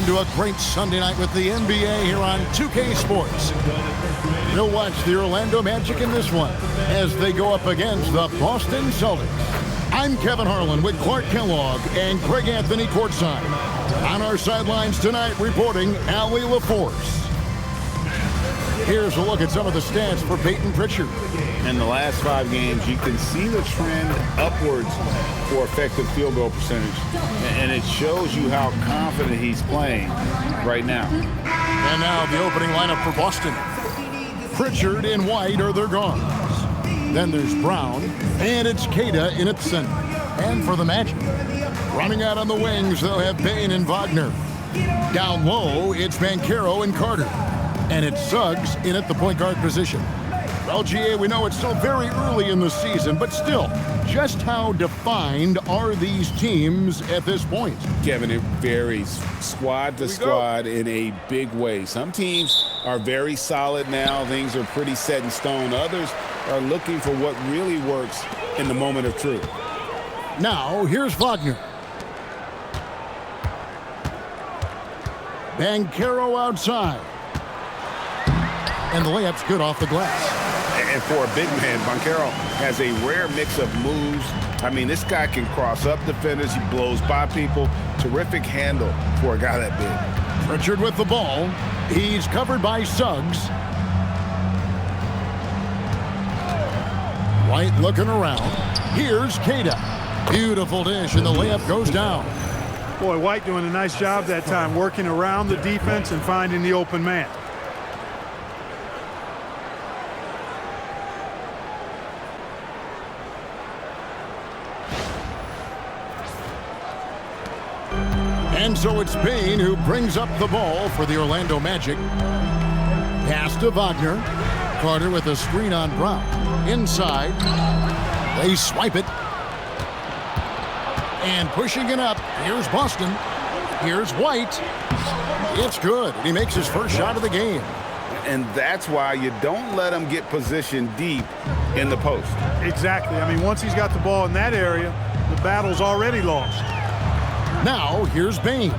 into a great Sunday night with the NBA here on 2K Sports. We'll watch the Orlando Magic in this one as they go up against the Boston Celtics. I'm Kevin Harlan with Clark Kellogg and Greg Anthony courtside. On our sidelines tonight reporting Allie LaForce. Here's a look at some of the stats for Peyton Pritchard. In the last 5 games, you can see the trend upwards for effective field goal percentage. And it shows you how confident he's playing right now. And now the opening lineup for Boston. Pritchard and White are their guards. Then there's Brown, and it's Queta in at center. And for the Magic, running out on the wings, they'll have Bane and Wagner. Down low, it's Banchero and Carter. And it's Suggs in at the point guard position. Well, GA, we know it's still very early in the season, but still, just how defined are these teams at this point? Kevin, it varies squad to squad in a big way. Some teams are very solid now. Things are pretty set in stone. Others are looking for what really works in the moment of truth. Now, here's Wagner. Banchero outside. And the layup's good off the glass. And for a big man, Banchero has a rare mix of moves. I mean, this guy can cross up defenders. He blows by people. Terrific handle for a guy that big. Pritchard with the ball. He's covered by Suggs. White looking around. Here's Queta. Beautiful dish, and the layup goes down. Boy, White doing a nice job that time, working around the defense and finding the open man. And so it's Bane who brings up the ball for the Orlando Magic. Pass to Wagner. Carter with a screen on Brown. Inside. They swipe it. And pushing it up. Here's Boston. Here's White. It's good. He makes his first shot of the game. And that's why you don't let him get positioned deep in the post. Exactly. I mean, once he's got the ball in that area, the battle's already lost. Now, here's Bane.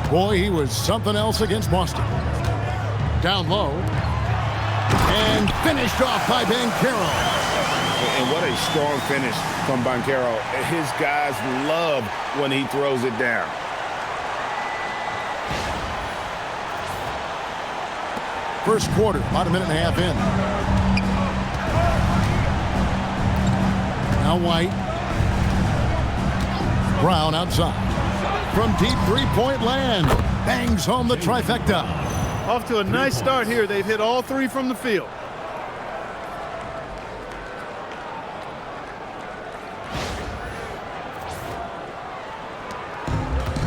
Boy, he was something else against Boston. Down low. And finished off by Banchero. And what a strong finish from Banchero. His guys love when he throws it down. First quarter, about a minute and a half in. Now White. Brown outside. From deep three-point land. Bangs home the trifecta. Off to a nice start here. They've hit all 3 from the field.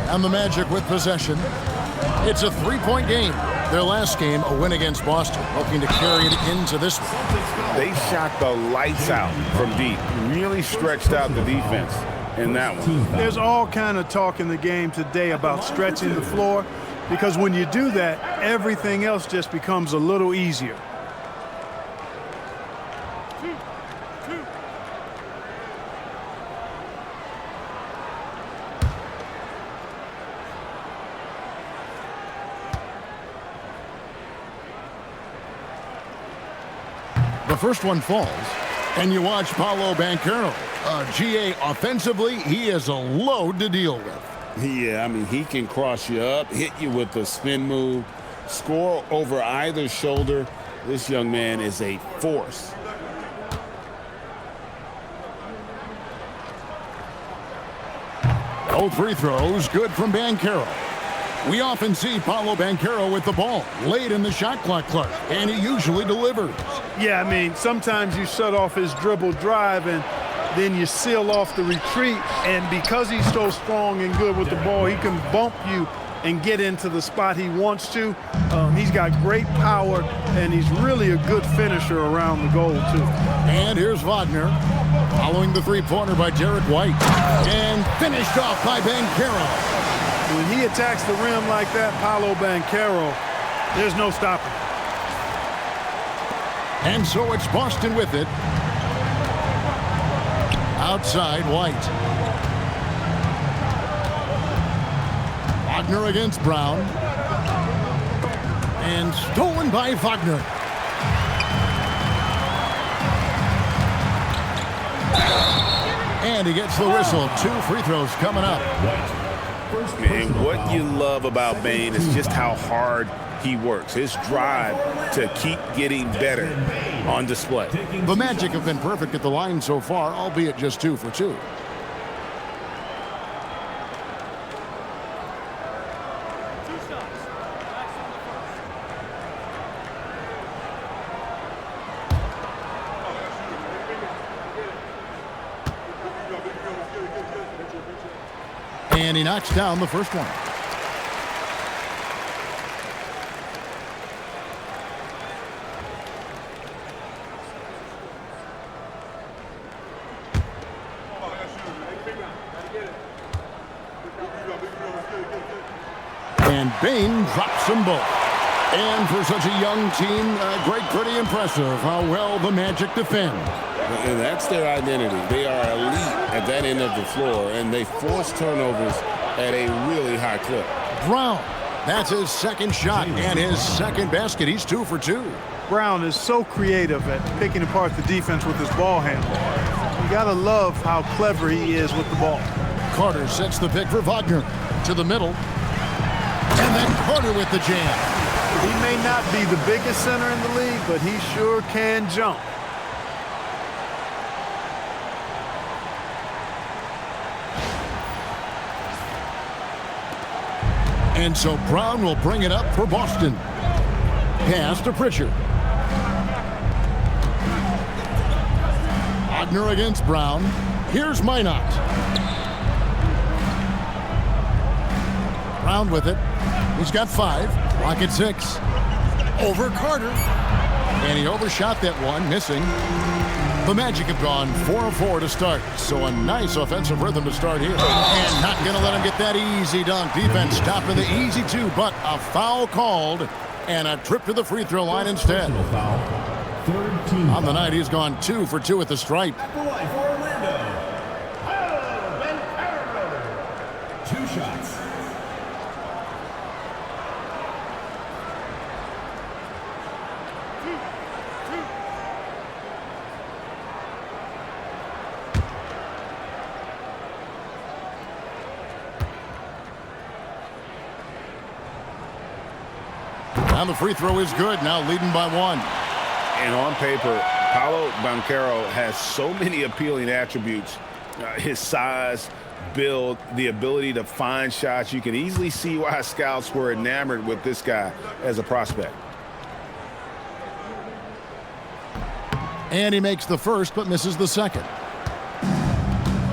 And the Magic with possession. It's a 3-point game. Their last game, a win against Boston, looking to carry it into this one. They shot the lights out from deep. Really stretched out the defense in that one. There's all kind of talk in the game today about stretching the floor, because when you do that, everything else just becomes a little easier. The first one falls, and you watch Paolo Banchero. GA, offensively, he is a load to deal with. Yeah, I mean, he can cross you up, hit you with a spin move, score over either shoulder. This young man is a force. Both free throws good from Banchero. We often see Paolo Banchero with the ball late in the shot clock, Clark, and he usually delivers. Yeah, I mean, sometimes you shut off his dribble drive and then you seal off the retreat, and because he's so strong and good with the ball, he can bump you and get into the spot he wants to. He's got great power, and he's really a good finisher around the goal, too. And here's Wagner, following the three-pointer by Derek White, and finished off by Banchero. When he attacks the rim like that, Paolo Banchero, there's no stopping. And so it's Boston with it. Outside, White. Wagner against Brown. And stolen by Wagner. And he gets the whistle. 2 free throws coming up. And what you love about Bane is just how hard he works. His drive to keep getting better on display. The Magic have been perfect at the line so far, albeit just 2 for 2. And he knocks down the first one. And Bane drops them both. And for such a young team, pretty impressive how well the Magic defend. And that's their identity. They are elite at that end of the floor, and they force turnovers at a really high clip. Brown, that's his second shot and his second basket. He's 2 for 2. Brown is so creative at picking apart the defense with his ball handle. You gotta love how clever he is with the ball. Carter sets the pick for Wagner to the middle. And then Carter with the jam. He may not be the biggest center in the league, but he sure can jump. And so Brown will bring it up for Boston. Pass to Pritchard. Wagner against Brown. Here's Minot. Brown with it. He's got 5. Rocket 6. Over Carter. And he overshot that one, missing. The Magic have gone 4 of 4 to start, so a nice offensive rhythm to start here. And not going to let him get that easy dunk. Defense stopping the easy 2, but a foul called and a trip to the free throw line instead. On the night, he's gone 2 for 2 at the stripe. At the line for Orlando, 2 shots. And the free throw is good, now leading by 1. And on paper, Paolo Banchero has so many appealing attributes. His size, build, the ability to find shots. You can easily see why scouts were enamored with this guy as a prospect. And he makes the first, but misses the second.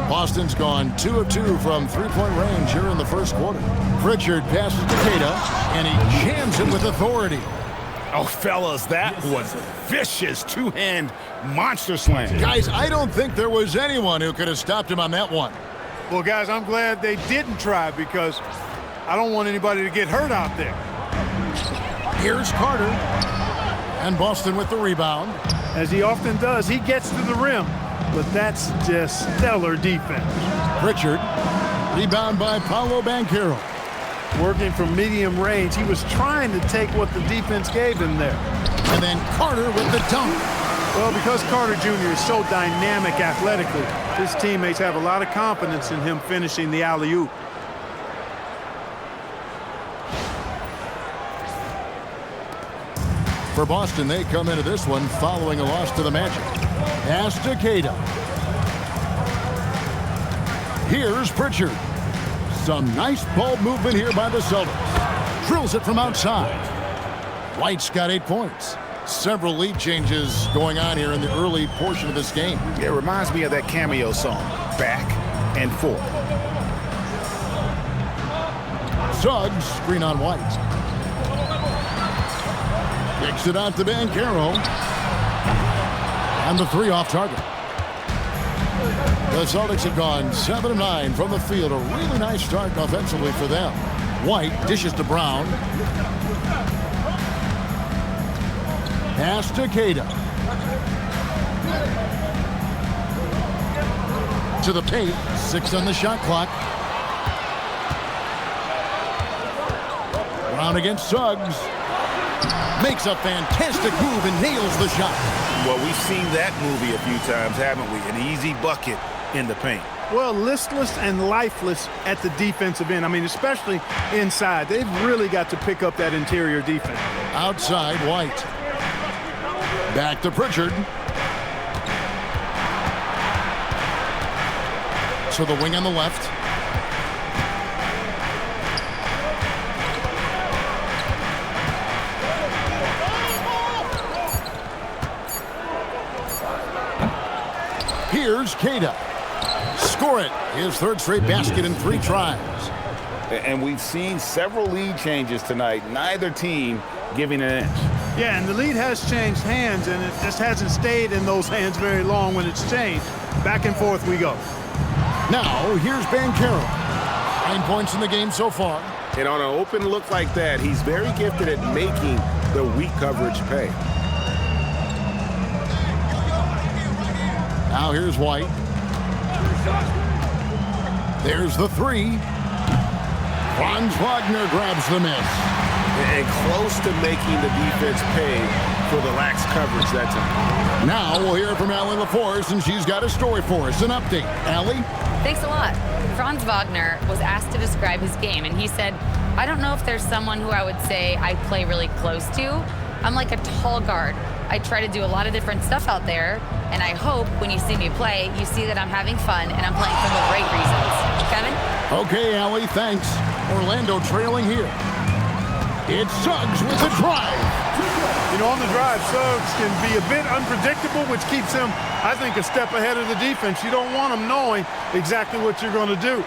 Boston's gone 2 of 2 from three-point range here in the first quarter. Pritchard passes to Keita, and he jams it with authority. Oh, fellas, that was vicious two-hand monster slam. Guys, I don't think there was anyone who could have stopped him on that one. Well, guys, I'm glad they didn't try because I don't want anybody to get hurt out there. Here's Carter. And Boston with the rebound. As he often does, he gets to the rim, but that's just stellar defense. Pritchard, rebound by Paolo Banchero. Working from medium range, he was trying to take what the defense gave him there. And then Carter with the dunk. Well, because Carter Jr. is so dynamic athletically, his teammates have a lot of confidence in him finishing the alley-oop. For Boston, they come into this one following a loss to the Magic. Pass to Keita. Here's Pritchard. Some nice ball movement here by the Celtics. Drills it from outside. White's got 8 points. Several lead changes going on here in the early portion of this game. It reminds me of that cameo song, Back and Forth. Suggs, screen on White. Kicks it out to Banchero. And the 3 off target. The Celtics have gone 7 of 9 from the field. A really nice start offensively for them. White dishes to Brown. Pass to Keita. To the paint. 6 on the shot clock. Brown against Suggs. Makes a fantastic move and nails the shot. Well, we've seen that movie a few times, haven't we? An easy bucket in the paint. Well, listless and lifeless at the defensive end. I mean, especially inside. They've really got to pick up that interior defense. Outside, White. Back to Pritchard. To the wing on the left. Here's Queta. Score it. His third straight basket in 3 tries. And we've seen several lead changes tonight. Neither team giving an inch. Yeah, and the lead has changed hands, and it just hasn't stayed in those hands very long when it's changed. Back and forth we go. Now, here's Banchero. 9 points in the game so far. And on an open look like that, he's very gifted at making the weak coverage pay. Now here's White. There's the 3. Franz Wagner grabs the miss. And close to making the defense pay for the lax coverage that time. Now we'll hear from Allie LaForce, and she's got a story for us. An update. Allie? Thanks a lot. Franz Wagner was asked to describe his game, and he said, I don't know if there's someone who I would say I play really close to. I'm like a tall guard. I try to do a lot of different stuff out there, and I hope when you see me play, you see that I'm having fun and I'm playing for the right reasons. Kevin? Okay, Allie, thanks. Orlando trailing here. It's Suggs with the drive. You know, on the drive, Suggs can be a bit unpredictable, which keeps him, I think, a step ahead of the defense. You don't want him knowing exactly what you're going to do.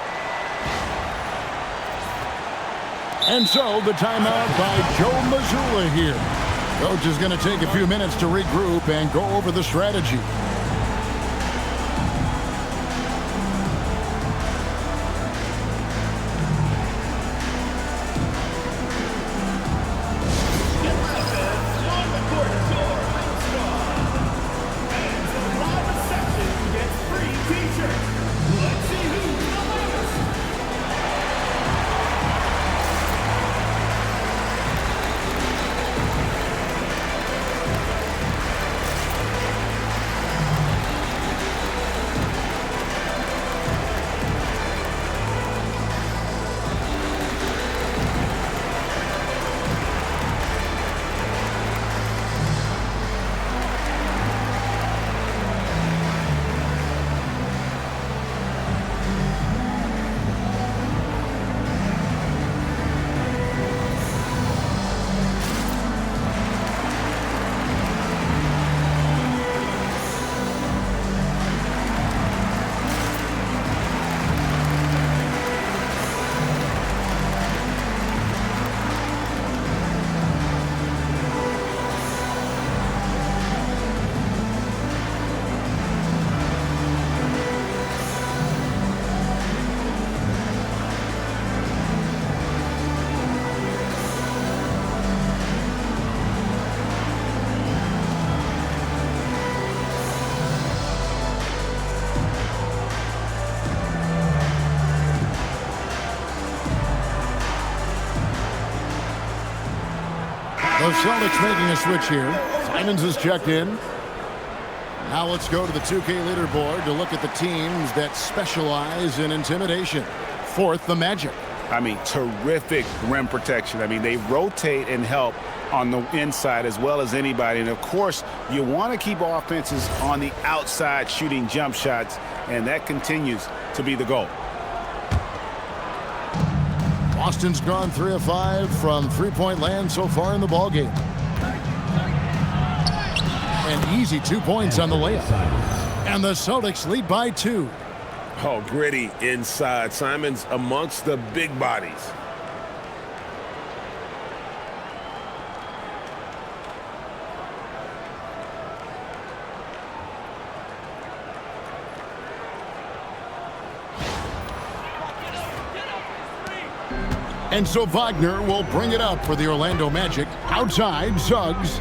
And so the timeout by Joe Mazzulla here. Coach is going to take a few minutes to regroup and go over the strategy. The Celtics making a switch here. Simons is checked in. Now let's go to the 2K leaderboard to look at the teams that specialize in intimidation. Fourth, the Magic. I mean, terrific rim protection. I mean, they rotate and help on the inside as well as anybody. And, of course, you want to keep offenses on the outside shooting jump shots, and that continues to be the goal. Boston's gone 3 of 5 from three-point land so far in the ballgame. An easy 2 points on the layup. And the Celtics lead by 2. Oh, gritty inside. Simons amongst the big bodies. And so Wagner will bring it up for the Orlando Magic. Outside, Suggs.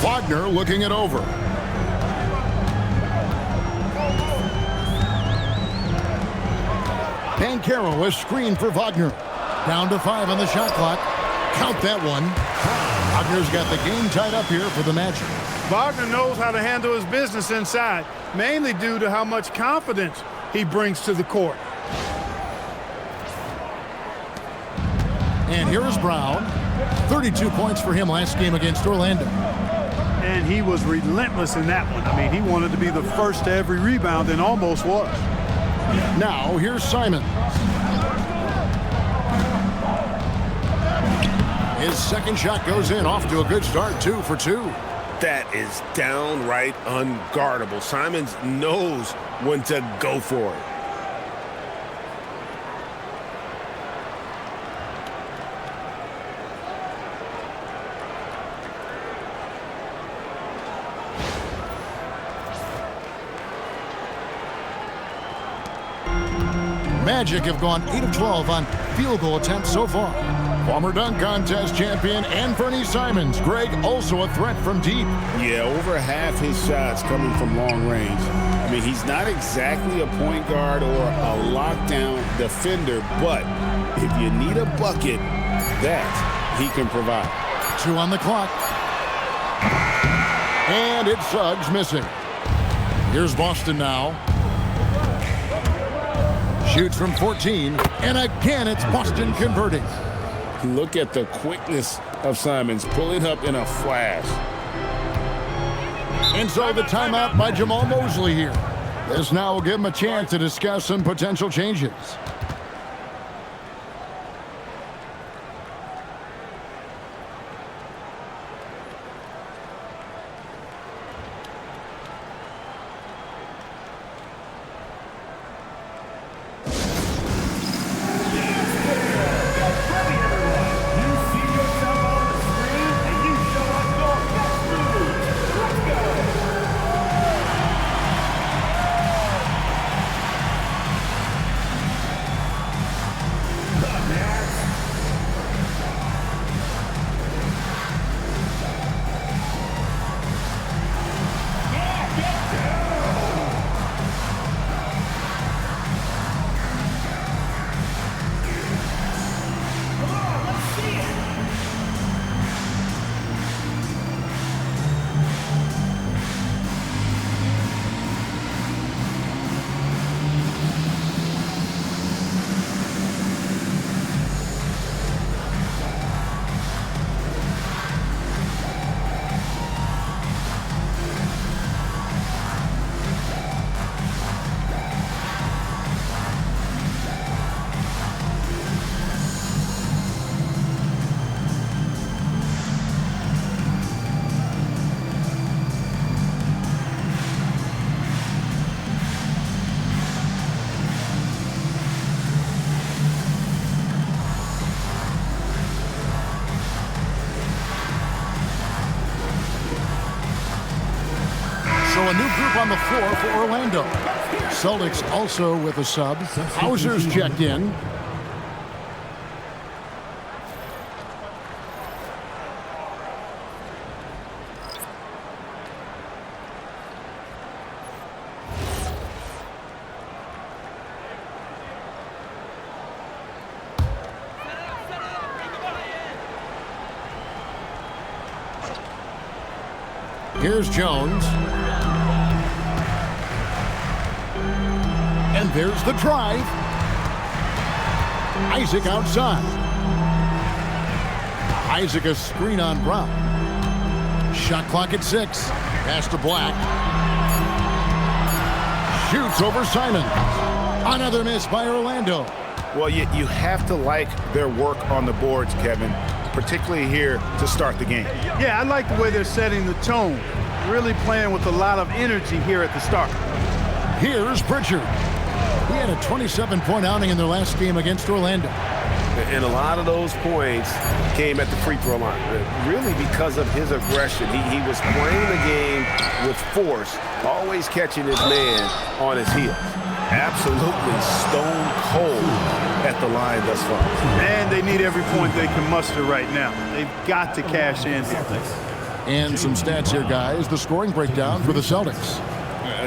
Wagner looking it over. Banchero is screen for Wagner. Down to 5 on the shot clock. Count that one. Wagner's got the game tied up here for the Magic. Wagner knows how to handle his business inside, mainly due to how much confidence he brings to the court. And here is Brown. 32 points for him last game against Orlando. And he was relentless in that one. I mean, he wanted to be the first to every rebound and almost was. Now, here's Simons. His second shot goes in, off to a good start, 2 for 2. That is downright unguardable. Simons knows when to go for it. Magic have gone 8 of 12 on field goal attempts so far. Former dunk contest champion Anthony Simons. Greg, also a threat from deep. Yeah, over half his shots coming from long range. I mean, he's not exactly a point guard or a lockdown defender, but if you need a bucket, that he can provide. 2 on the clock. And it's Suggs missing. Here's Boston now. Shoots from 14, and again it's Boston converting. Look at the quickness of Simons. Pull it up in a flash. And so the timeout by Jamal Mosley here. This now will give him a chance to discuss some potential changes. So a new group on the floor for Orlando. Celtics also with a sub. Hauser's checked in. Here's Jones. And there's the drive. Isaac outside. Isaac a screen on Brown. Shot clock at 6. Pass to Black. Shoots over Simon. Another miss by Orlando. Well, you have to like their work on the boards, Kevin, particularly here to start the game. Yeah, I like the way they're setting the tone. Really playing with a lot of energy here at the start. Here's Pritchard. He had a 27-point outing in their last game against Orlando. And a lot of those points came at the free throw line, really because of his aggression. He was playing the game with force, always catching his man on his heels. Absolutely stone cold at the line thus far. And they need every point they can muster right now. They've got to cash in here. And some stats here, guys. The scoring breakdown for the Celtics.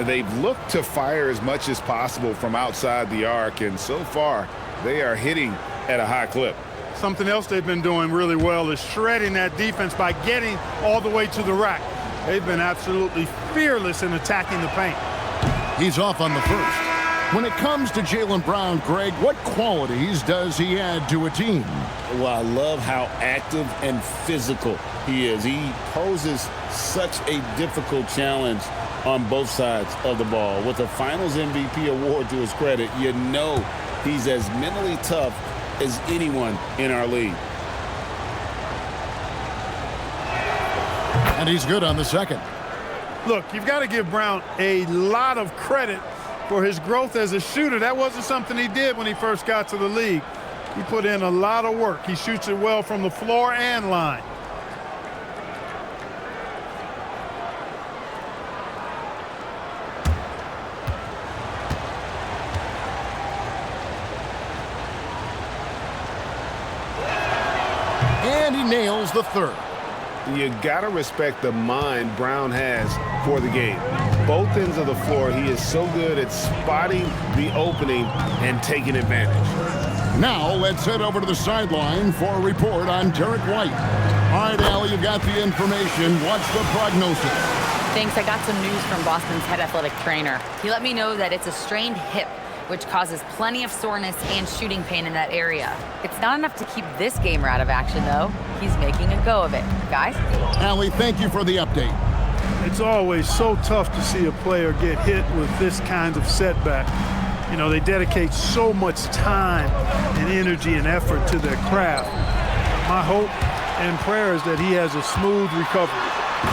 they've looked to fire as much as possible from outside the arc, and so far they are hitting at a high clip. Something else they've been doing really well is shredding that defense by getting all the way to the rack. They've been absolutely fearless in attacking the paint. He's off on the first. When it comes to Jaylen Brown, Greg, what qualities does he add to a team? Well, I love how active and physical he is. He poses such a difficult challenge on both sides of the ball. With a Finals MVP award to his credit, you know he's as mentally tough as anyone in our league. And he's good on the second. Look, you've got to give Brown a lot of credit for his growth as a shooter. That wasn't something he did when he first got to the league. He put in a lot of work. He shoots it well from the floor and line. And he nails the third. You got to respect the mind Brown has for the game. Both ends of the floor, he is so good at spotting the opening and taking advantage. Now let's head over to the sideline for a report on Derek White. All right, Allie, you've got the information. What's the prognosis? Thanks. I got some news from Boston's head athletic trainer. He let me know that it's a strained hip, which causes plenty of soreness and shooting pain in that area. It's not enough to keep this gamer out of action, though. He's making a go of it. Guys? Allie, thank you for the update. It's always so tough to see a player get hit with this kind of setback. You know, they dedicate so much time and energy and effort to their craft. My hope and prayer is that he has a smooth recovery.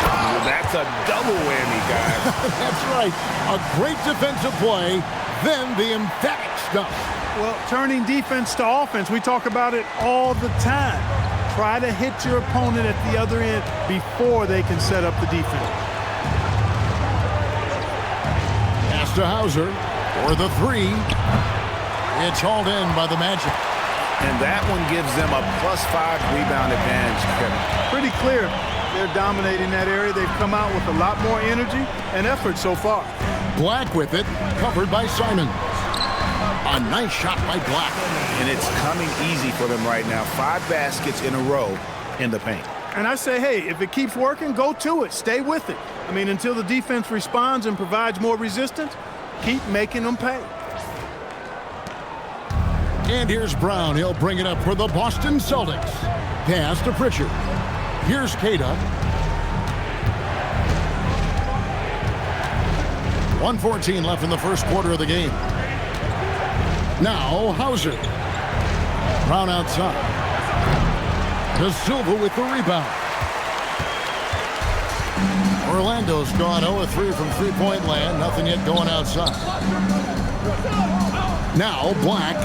Well, that's a double whammy, guys. That's right. A great defensive play, then the emphatic stuff. Well, turning defense to offense, we talk about it all the time. Try to hit your opponent at the other end before they can set up the defense. Pass to Hauser for the three. It's hauled in by the Magic. And that one gives them a +5 rebound advantage, Kevin. Pretty clear they're dominating that area. They've come out with a lot more energy and effort so far. Black with it, covered by Simons. A nice shot by Black. And it's coming easy for them right now. 5 baskets in a row in the paint. And I say, hey, if it keeps working, go to it. Stay with it. I mean, until the defense responds and provides more resistance, keep making them pay. And here's Brown. He'll bring it up for the Boston Celtics. Pass to Pritchard. Here's Queta. 1:14 left in the first quarter of the game. Now Hauser. Brown outside. De Silva with the rebound. Orlando's gone 0-3 from three-point land. Nothing yet going outside. Now Black.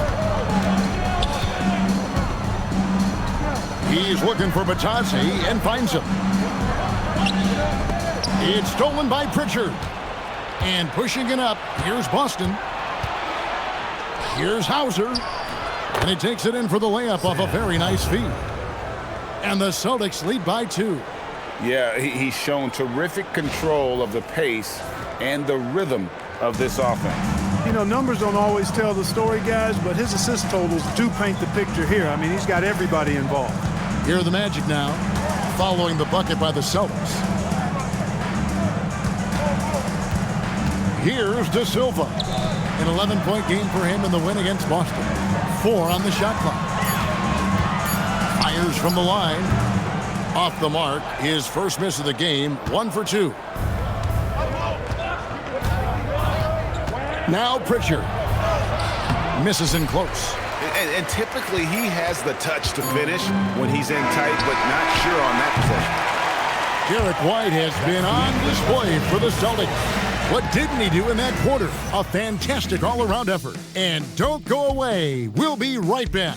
He's looking for Batazzi and finds him. It's stolen by Pritchard. And pushing it up, here's Boston. Here's Hauser. And he takes it in for the layup off a very nice feed. And the Celtics lead by 2. Yeah, he's shown terrific control of the pace and the rhythm of this offense. You know, numbers don't always tell the story, guys, but his assist totals do paint the picture here. I mean, he's got everybody involved. Here are the Magic now, following the bucket by the Celtics. Here's De Silva. An 11-point game for him in the win against Boston. 4 on the shot clock. Fires from the line. Off the mark. His first miss of the game. 1 for 2. Now Pritchard. Misses in close. And typically he has the touch to finish when he's in tight, but not sure on that possession. Derek White has been on display for the Celtics. What didn't he do in that quarter? A fantastic all-around effort. And don't go away. We'll be right back.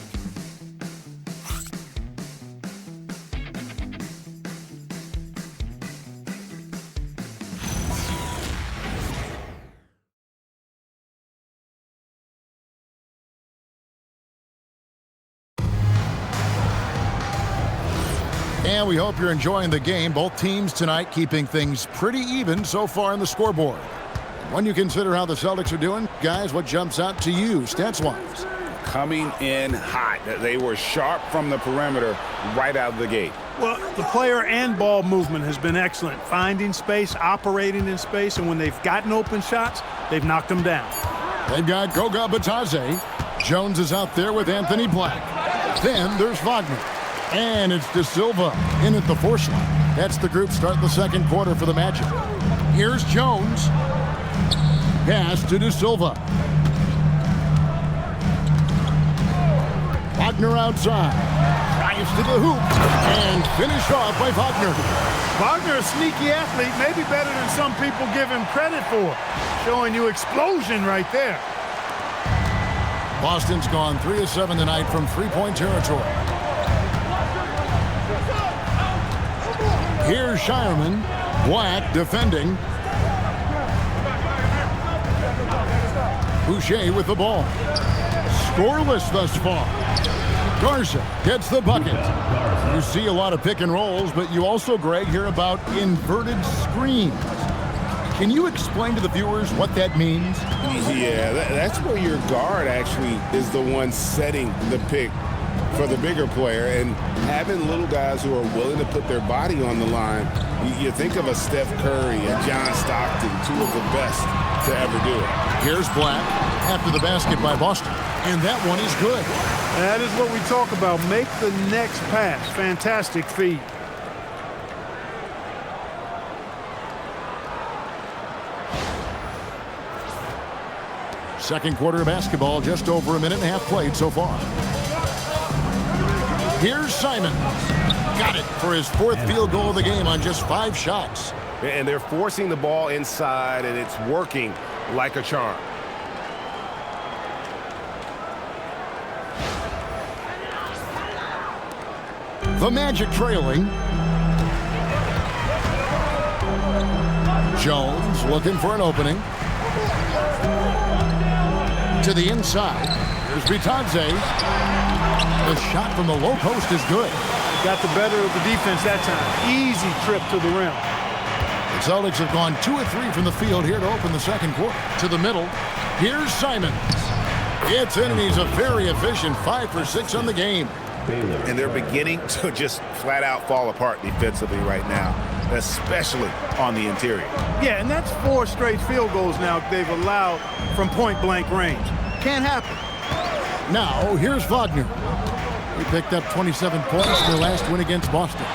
And we hope you're enjoying the game. Both teams tonight keeping things pretty even so far in the scoreboard. When you consider how the Celtics are doing, guys, what jumps out to you stats-wise? Coming in hot. They were sharp from the perimeter right out of the gate. Well, the player and ball movement has been excellent. Finding space, operating in space, and when they've gotten open shots, they've knocked them down. They've got Goga Batadze. Jones is out there with Anthony Black. Then there's Wagner. And it's De Silva in at the force line. That's the group starting the second quarter for the Magic. Here's Jones. Pass to De Silva. Wagner outside. Drives to the hoop. And finished off by Wagner. Wagner, a sneaky athlete, maybe better than some people give him credit for. Showing you explosion right there. Boston's gone 3 of 7 tonight from three-point territory. Here's Shireman. Black defending. Boucher with the ball. Scoreless thus far. Garza gets the bucket. You see a lot of pick and rolls, but you also, Greg, hear about inverted screens. Can you explain to the viewers what that means? Yeah, that's where your guard actually is the one setting the pick for the bigger player, and having little guys who are willing to put their body on the line. You think of a Steph Curry, a John Stockton, two of the best to ever do it. Here's Black after the basket by Boston, and that one is good. That is what we talk about. Make the next pass. Fantastic feed. Second quarter of basketball, just over a minute and a half played so far. Here's Simons. Got it for his fourth field goal of the game on just 5 shots. And they're forcing the ball inside, and it's working like a charm. The Magic trailing. Jones looking for an opening. To the inside. Here's Batadze. The shot from the low post is good. Got the better of the defense that time. Easy trip to the rim. The Celtics have gone 2 of 3 from the field here to open the second quarter. To the middle. Here's Simons. It's in, and he's a very efficient 5 for 6 on the game. And they're beginning to just flat out fall apart defensively right now, especially on the interior. Yeah, and that's 4 straight field goals now they've allowed from point-blank range. Can't happen. Now, here's Wagner. He picked up 27 points in their last win against Boston.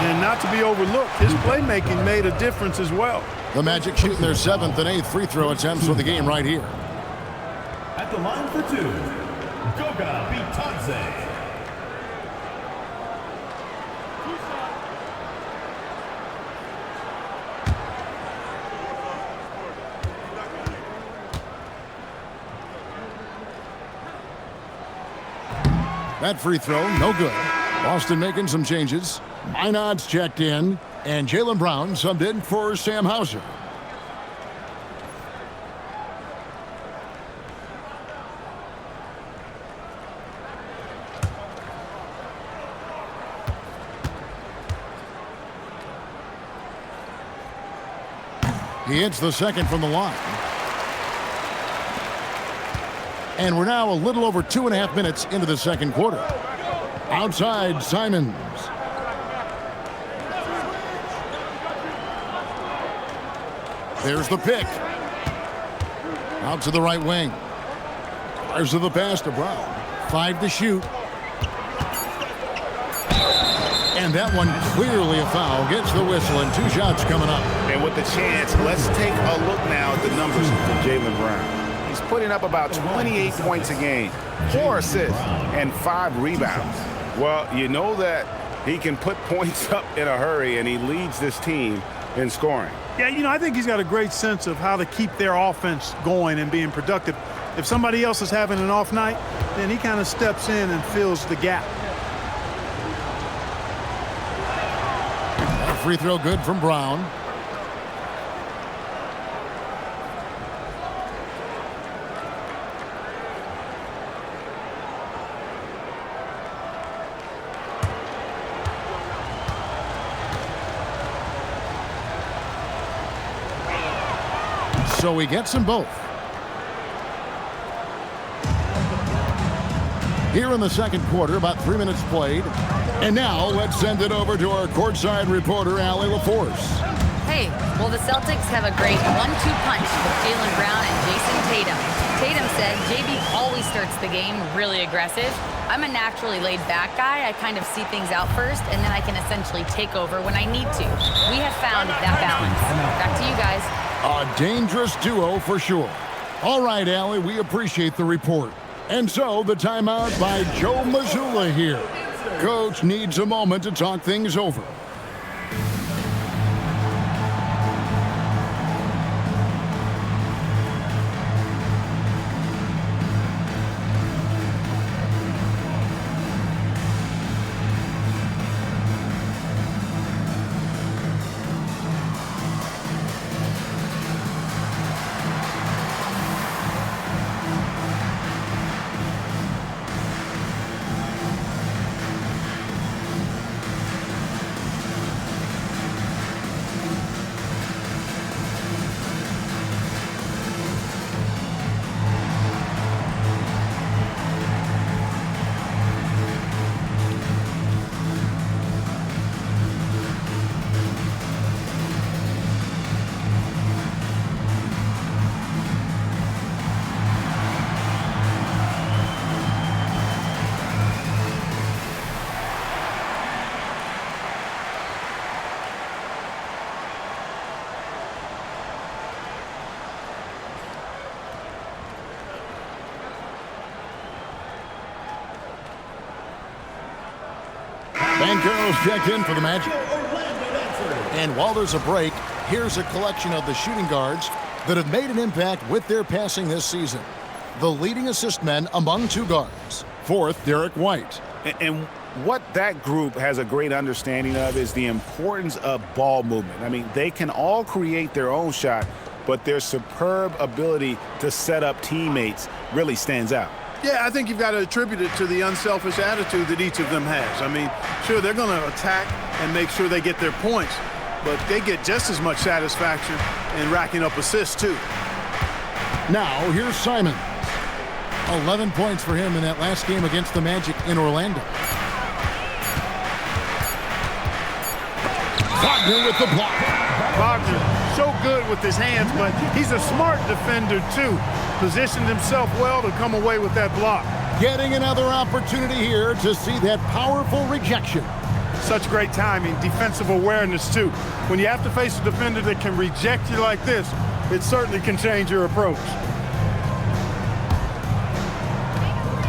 And not to be overlooked, his playmaking made a difference as well. The Magic shooting their 7th and 8th free throw attempts for the game right here. At the line for 2, Goga Batadze. That free throw, no good. Boston making some changes. Minod's checked in, and Jaylen Brown subbed in for Sam Hauser. He hits the second from the line. And we're now a little over 2.5 minutes into the second quarter. Outside, Simons. There's the pick. Out to the right wing. There's the pass to Brown. 5 to shoot. And that one clearly a foul. Gets the whistle, and 2 shots coming up. And with the chance, let's take a look now at the numbers for Jaylen Brown. He's putting up about 28 points a game, 4 assists, and 5 rebounds. Well, you know that he can put points up in a hurry, and he leads this team in scoring. Yeah, you know, I think he's got a great sense of how to keep their offense going and being productive. If somebody else is having an off night, then he kind of steps in and fills the gap. That free throw good from Brown. so he gets them both. Here in the second quarter, about 3 minutes played. And now let's send it over to our courtside reporter, Allie LaForce. Hey, well, the Celtics have a great 1-2 punch with Jaylen Brown and Jason Tatum. Tatum said JB always starts the game really aggressive. I'm a naturally laid-back guy. I kind of see things out first, and then I can essentially take over when I need to. We have found that balance. Back to you guys. A dangerous duo for sure. All right, Allie, we appreciate the report. And so the timeout by Joe Mazzulla here. Coach needs a moment to talk things over. Banchero's checked in for the Magic. And while there's a break, here's a collection of the shooting guards that have made an impact with their passing this season. The leading assist men among two guards. Fourth, Derek White. And what that group has a great understanding of is the importance of ball movement. I mean, they can all create their own shot, but their superb ability to set up teammates really stands out. Yeah, I think you've got to attribute it to the unselfish attitude that each of them has. I mean, sure, they're going to attack and make sure they get their points, but they get just as much satisfaction in racking up assists, too. Now, here's Simon. 11 points for him in that last game against the Magic in Orlando. Wagner with the block. Wagner, so good with his hands, but he's a smart defender, too. Positioned himself well to come away with that block. Getting another opportunity here to see that powerful rejection. Such great timing, defensive awareness, too. When you have to face a defender that can reject you like this, it certainly can change your approach.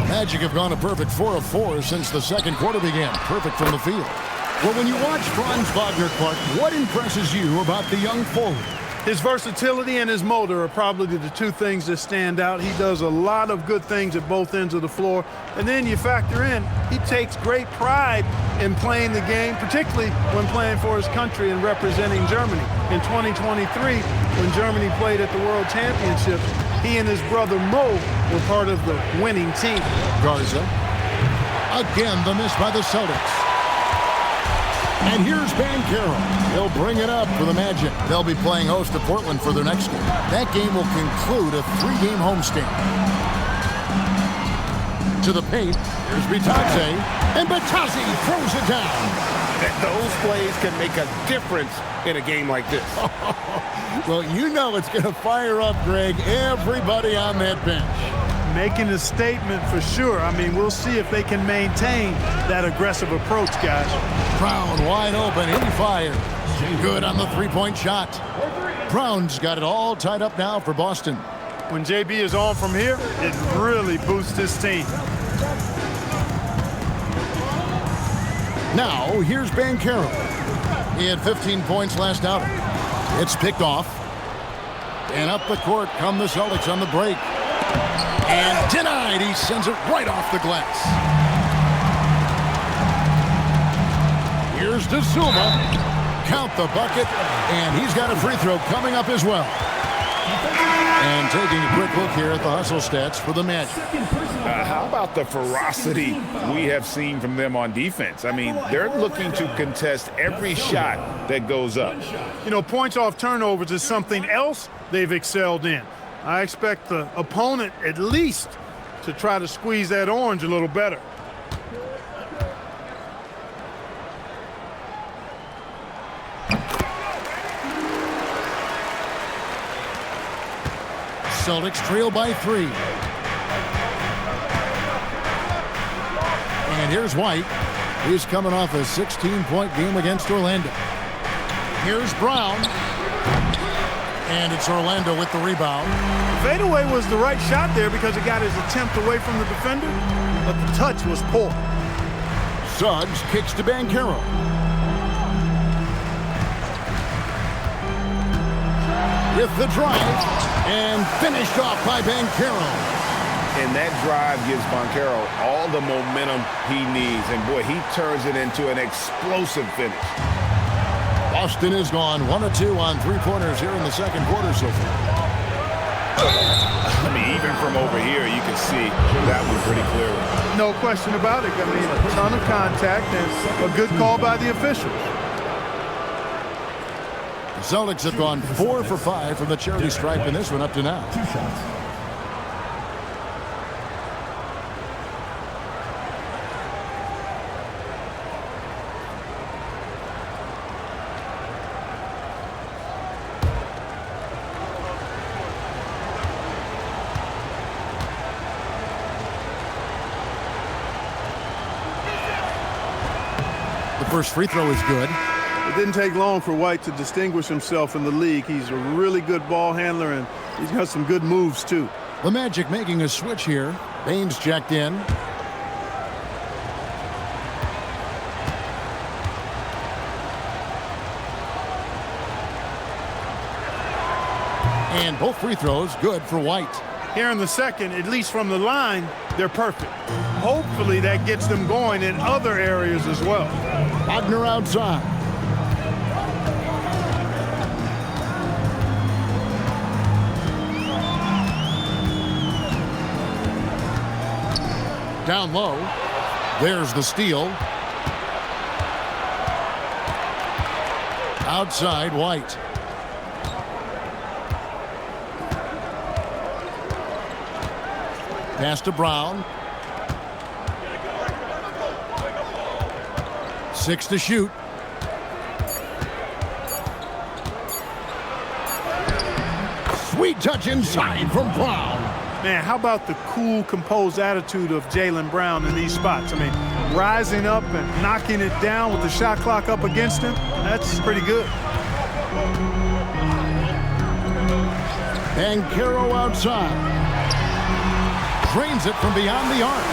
Magic have gone a perfect 4 of 4 since the second quarter began. Perfect from the field. Well, when you watch Franz Wagner, Clark, what impresses you about the young forward? His versatility and his motor are probably the two things that stand out. He does a lot of good things at both ends of the floor. And then you factor in, he takes great pride in playing the game, particularly when playing for his country and representing Germany. In 2023, when Germany played at the World Championships, he and his brother Mo were part of the winning team. Garza. Again, the miss by the Celtics. And here's Banchero. He'll bring it up for the Magic. They'll be playing host to Portland for their next game. That game will conclude a 3-game homestand. To the paint. Here's Bitadze. And Bitadze throws it down. Those plays can make a difference in a game like this. Well, you know it's going to fire up, Greg, everybody on that bench. Making a statement for sure. I mean, we'll see if they can maintain that aggressive approach, guys. Brown wide open. He fires. Good on the three-point shot. Brown's got it all tied up now for Boston. When JB is on from here, it really boosts his team. Now, here's Banchero. He had 15 points last outing. It's picked off. And up the court come the Celtics on the break. And denied. He sends it right off the glass. Here's De Silva. Count the bucket. And he's got a free throw coming up as well. And taking a quick look here at the hustle stats for the Magic. How about the ferocity we have seen from them on defense? I mean, they're looking to contest every shot that goes up. You know, points off turnovers is something else they've excelled in. I expect the opponent at least to try to squeeze that orange a little better. Celtics trail by 3. And here's White. He's coming off a 16-point game against Orlando. Here's Brown. And it's Orlando with the rebound. Fadeaway was the right shot there because it got his attempt away from the defender, but the touch was poor. Suggs kicks to Banchero. With the drive, and finished off by Banchero. And that drive gives Banchero all the momentum he needs. And, boy, he turns it into an explosive finish. Boston is gone 1 of 2 on three-pointers here in the second quarter so far. I mean, even from over here, you can see that one pretty clearly. No question about it. I mean, a ton of contact and a good call by the officials. The Celtics have gone 4 for 5 from the charity stripe in this one up to now. 2 shots. The first free throw is good. It didn't take long for White to distinguish himself in the league. He's a really good ball handler, and he's got some good moves, too. The Magic making a switch here. Baines checked in. And both free throws good for White. Here in the second, at least from the line, they're perfect. Hopefully that gets them going in other areas as well. Wagner outside. Down low. There's the steal. Outside, White. Pass to Brown. 6 to shoot. Sweet touch inside from Brown. Man, how about the cool, composed attitude of Jaylen Brown in these spots? I mean, rising up and knocking it down with the shot clock up against him, that's pretty good. Banchero outside. Drains it from beyond the arc.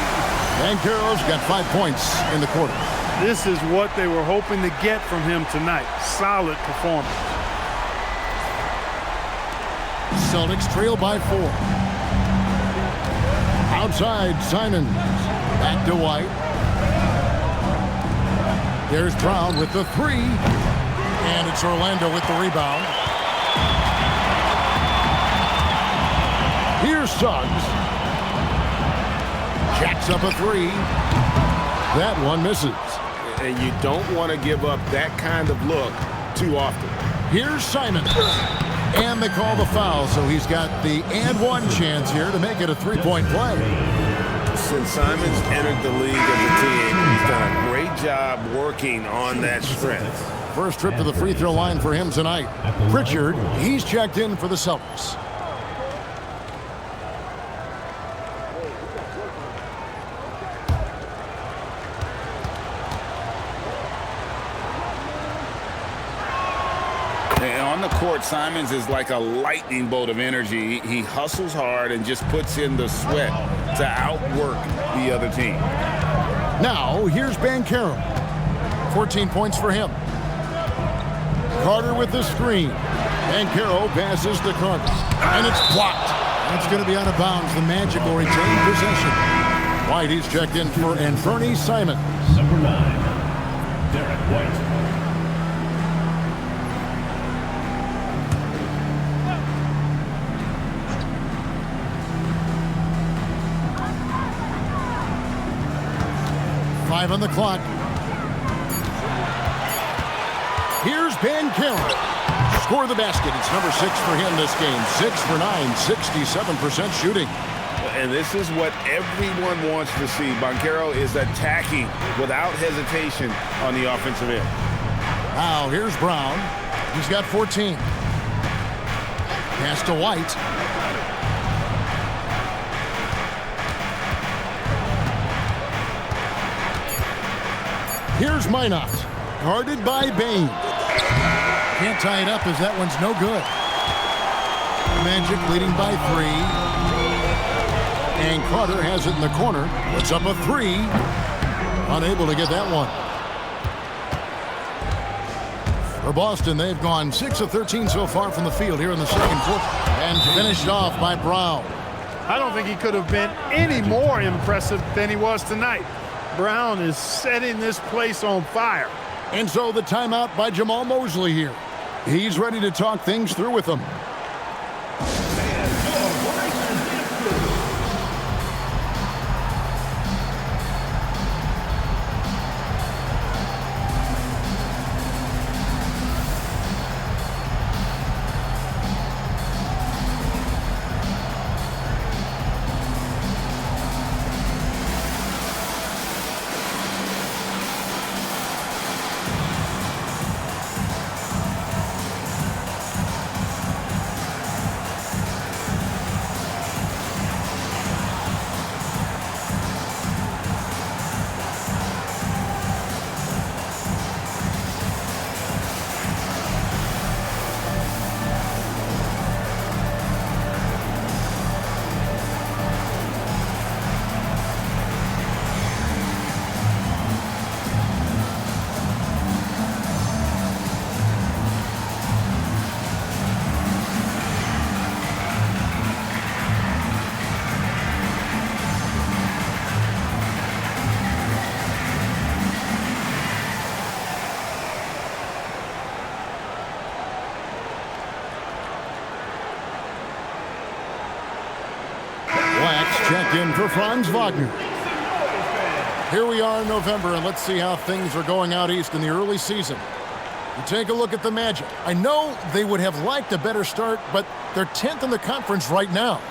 Banchero's got 5 points in the quarter. This is what they were hoping to get from him tonight. Solid performance. Celtics trail by 4. Outside, Simons. Back to White. There's Brown with the 3. And it's Orlando with the rebound. Here's Suggs. Jacks up a 3. That one misses. And you don't want to give up that kind of look too often. Here's Simons. And they call the foul, so he's got the and one chance here to make it a 3-point play. Since Simons entered the league as a team, he's done a great job working on that strength. First trip to the free throw line for him tonight. Pritchard, he's checked in for the Celtics. On the court, Simons is like a lightning bolt of energy. He hustles hard and just puts in the sweat to outwork the other team. Now, here's Banchero. 14 points for him. Carter with the screen. Banchero passes to Carter. And it's blocked. That's going to be out of bounds. The Magic will retain possession. White, he's checked in for Anthony Simons. Number 9, Derek White. 5 on the clock. Here's Ben Carroll. Score the basket. It's number 6 for him this game. 6 for 9, 67% shooting. And this is what everyone wants to see. Banchero is attacking without hesitation on the offensive end. Now here's Brown. He's got 14. Pass to White. Here's Minot. Guarded by Bain. Can't tie it up as that one's no good. Magic leading by 3. And Carter has it in the corner. Puts up a 3. Unable to get that one. For Boston, they've gone 6 of 13 so far from the field here in the second quarter. And finished off by Brown. I don't think he could have been any more impressive than he was tonight. Brown is setting this place on fire. And so the timeout by Jamal Mosley here. He's ready to talk things through with them. Checked in for Franz Wagner. Here we are in November, and let's see how things are going out east in the early season. You take a look at the Magic. I know they would have liked a better start, but they're 10th in the conference right now.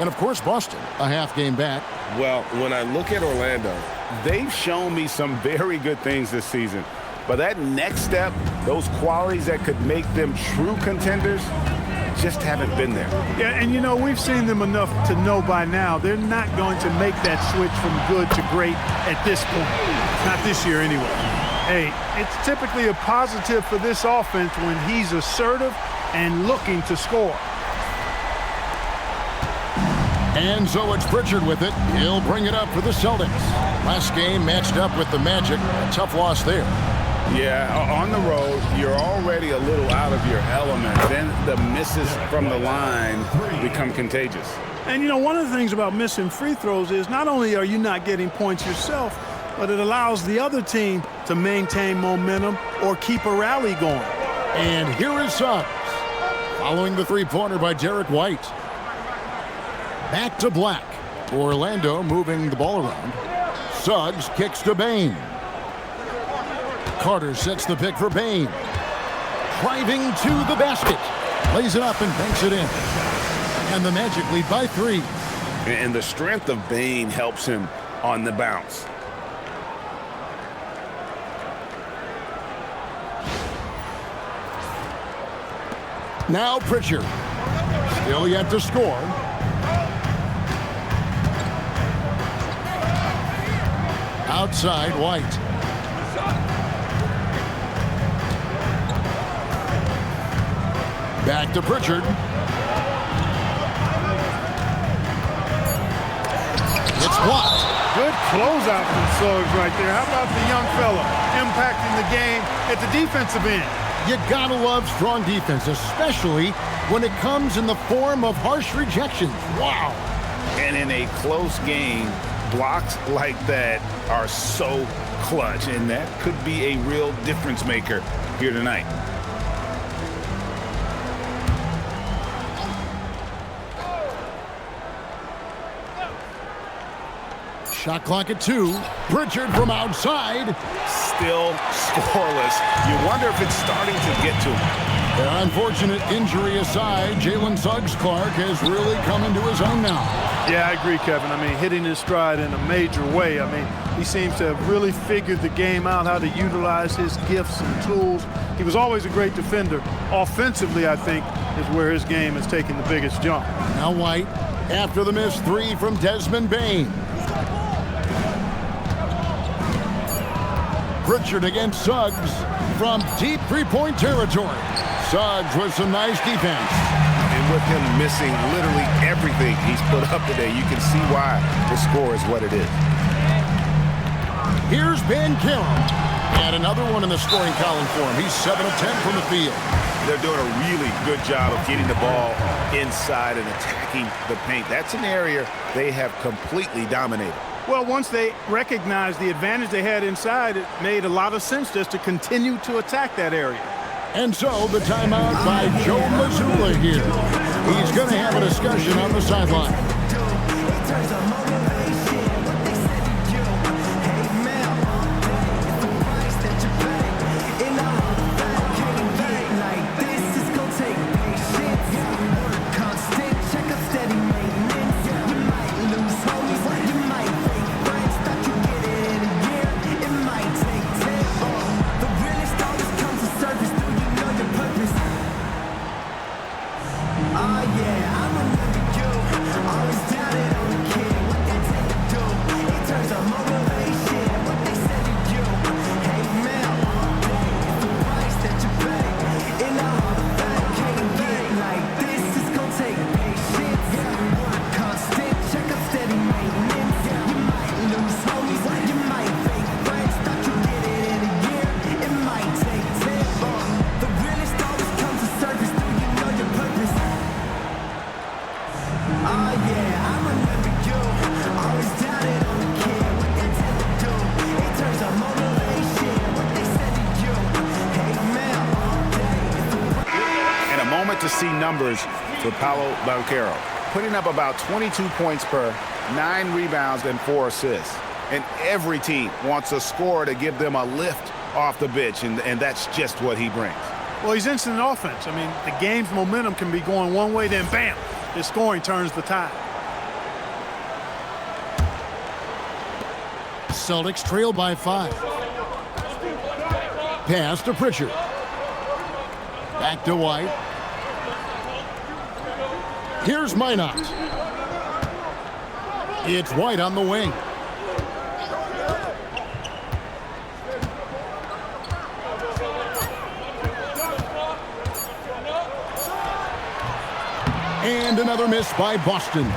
And, of course, Boston, a half game back. Well, when I look at Orlando, they've shown me some very good things this season. But that next step, those qualities that could make them true contenders, just haven't been there. Yeah, and you know, we've seen them enough to know by now they're not going to make that switch from good to great at this point. Not this year anyway. Hey, it's typically a positive for this offense when he's assertive and looking to score. And so it's Pritchard with it. He'll bring it up for the Celtics. Last game matched up with the Magic. A tough loss there. Yeah, on the road, you're already a little out of your element. Then the misses from the line become contagious. And, you know, one of the things about missing free throws is not only are you not getting points yourself, but it allows the other team to maintain momentum or keep a rally going. And here is Suggs, following the three-pointer by Derek White. Back to Black. Orlando moving the ball around. Suggs kicks to Bain. Carter sets the pick for Bain. Driving to the basket. Lays it up and banks it in. And the Magic lead by 3. And the strength of Bain helps him on the bounce. Now Pritchard. Still yet to score. Outside White. Back to Pritchard. It's blocked. Good closeout from Suggs right there. How about the young fella impacting the game at the defensive end? You gotta love strong defense, especially when it comes in the form of harsh rejections. Wow. And in a close game, blocks like that are so clutch, and that could be a real difference maker here tonight. Shot clock at 2. Pritchard from outside. Still scoreless. You wonder if it's starting to get to him. Unfortunate injury aside, Jalen Suggs Clark has really come into his own now. Yeah, I agree, Kevin. I mean, hitting his stride in a major way. I mean, he seems to have really figured the game out, how to utilize his gifts and tools. He was always a great defender. Offensively, I think, is where his game is taking the biggest jump. Now White, after the missed 3 from Desmond Bane. Pritchard against Suggs from deep three-point territory. Suggs with some nice defense. And with him missing literally everything he's put up today, you can see why the score is what it is. Here's Ben Carroll. And another one in the scoring column for him. He's 7 of 10 from the field. They're doing a really good job of getting the ball inside and attacking the paint. That's an area they have completely dominated. Well, once they recognized the advantage they had inside, it made a lot of sense just to continue to attack that area. And so the timeout by Joe Mazzulla here. He's going to have a discussion on the sideline. To see numbers for Paolo Banchero, putting up about 22 points per, 9 rebounds and 4 assists. And every team wants a scorer to give them a lift off the bench, and that's just what he brings. Well, he's instant offense. I mean, the game's momentum can be going one way, then bam, his scoring turns the tide. Celtics trail by 5. Pass to Pritchard. Back to White. Here's Minot. It's White on the wing. And another miss by Boston.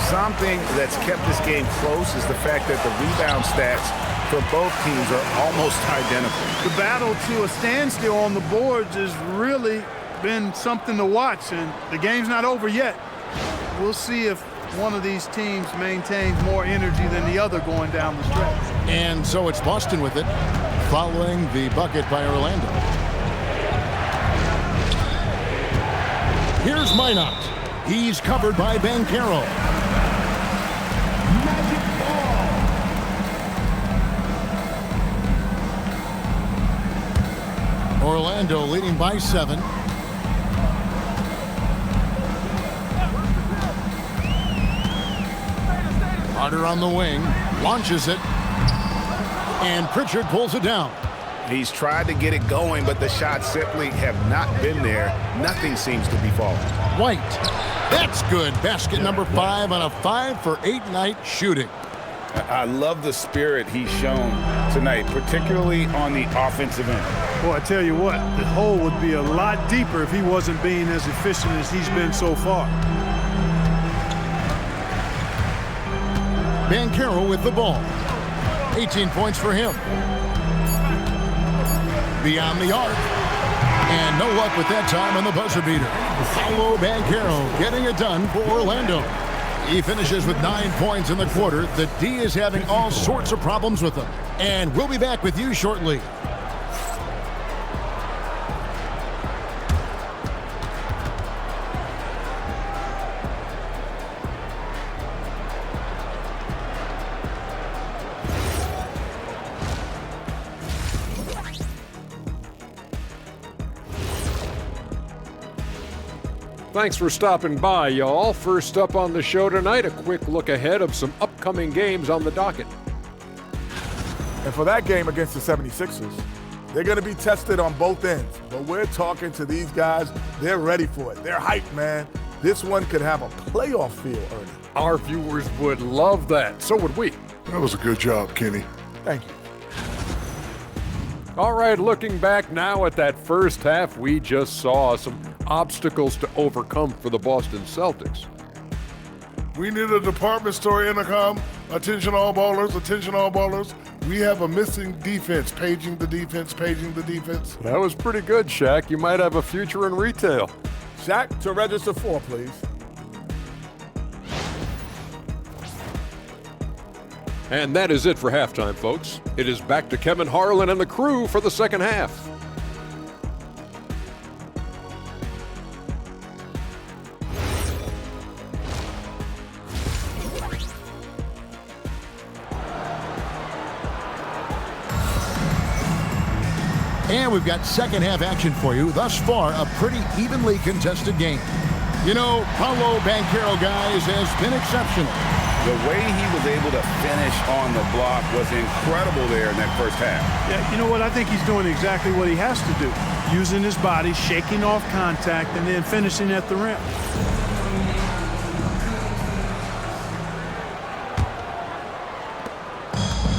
Something that's kept this game close is the fact that the rebound stats for both teams are almost identical. The battle to a standstill on the boards has really been something to watch, and the game's not over yet. We'll see if one of these teams maintains more energy than the other going down the stretch. And so it's Boston with it, following the bucket by Orlando. Here's Minot. He's covered by Banchero. Orlando leading by 7. Carter on the wing, launches it, and Pritchard pulls it down. He's tried to get it going, but the shots simply have not been there. Nothing seems to be falling. White, that's good. Basket number 5 on a 5 for 8 night shooting. I love the spirit he's shown tonight, particularly on the offensive end. Well, I tell you what, the hole would be a lot deeper if he wasn't being as efficient as he's been so far. Banchero with the ball. 18 points for him. Beyond the arc. And no luck with that time on the buzzer beater. Paolo Banchero getting it done for Orlando. He finishes with 9 points in the quarter. The D is having all sorts of problems with him. And we'll be back with you shortly. Thanks for stopping by, y'all. First up on the show tonight, a quick look ahead of some upcoming games on the docket. And for that game against the 76ers, they're going to be tested on both ends. But we're talking to these guys. They're ready for it. They're hyped, man. This one could have a playoff feel, Ernie. Our viewers would love that. So would we. That was a good job, Kenny. Thank you. All right, looking back now at that first half, we just saw some obstacles to overcome for the Boston Celtics. We need a department store intercom. Attention all ballers, attention all ballers. We have a missing defense. Paging the defense, paging the defense. That was pretty good, Shaq. You might have a future in retail. Shaq, to register 4, please. And that is it for halftime, folks. It is back to Kevin Harlan and the crew for the second half. And we've got second half action for you. Thus far, a pretty evenly contested game. You know, Paolo Banchero, guys, has been exceptional. The way he was able to finish on the block was incredible there in that first half. Yeah, you know what? I think he's doing exactly what he has to do. Using his body, shaking off contact, and then finishing at the rim.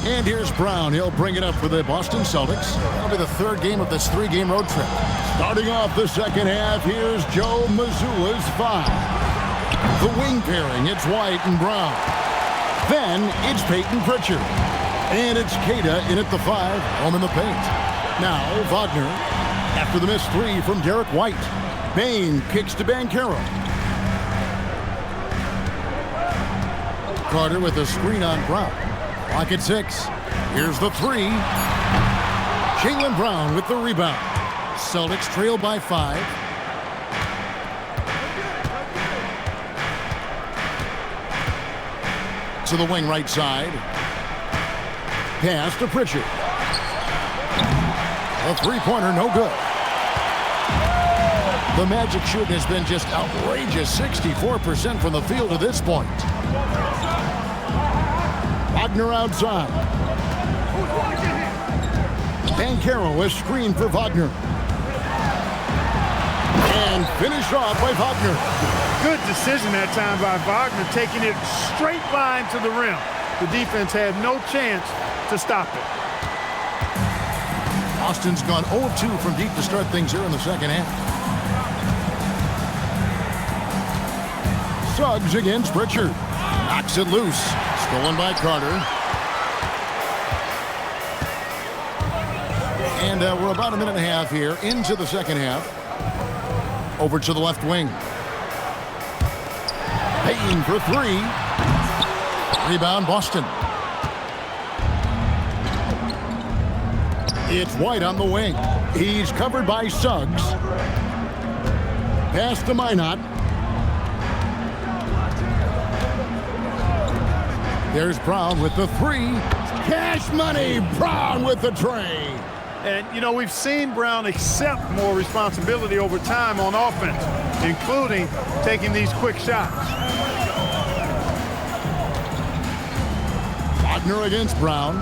And here's Brown. He'll bring it up for the Boston Celtics. That'll be the third game of this 3-game road trip. Starting off the second half, here's Joe Mazzulla's 5. The wing pairing, it's White and Brown. Then it's Peyton Pritchard. And it's Queta in at the 5, home in the paint. Now Wagner, after the missed 3 from Derek White. Bain kicks to Banchero. Carter with a screen on Brown. Clock at 6. Here's the 3. Jaylen Brown with the rebound. Celtics trail by 5. To the wing right side. Pass to Pritchard. A three-pointer, no good. The Magic shooting has been just outrageous, 64% from the field to this point. Wagner outside. Banchero is screened for Wagner. And finished off by Wagner. Good decision that time by Wagner, taking it straight line to the rim. The defense had no chance to stop it. Austin's gone 0-2 from deep to start things here in the second half. Suggs against Pritchard. Knocks it loose. Stolen by Carter. And we're about a minute and a half here into the second half. Over to the left wing. Payton for 3. Rebound Boston. It's White on the wing. He's covered by Suggs. Pass to Minot. There's Brown with the 3. Cash money. Brown with the tray. And, you know, we've seen Brown accept more responsibility over time on offense, including taking these quick shots. Wagner against Brown.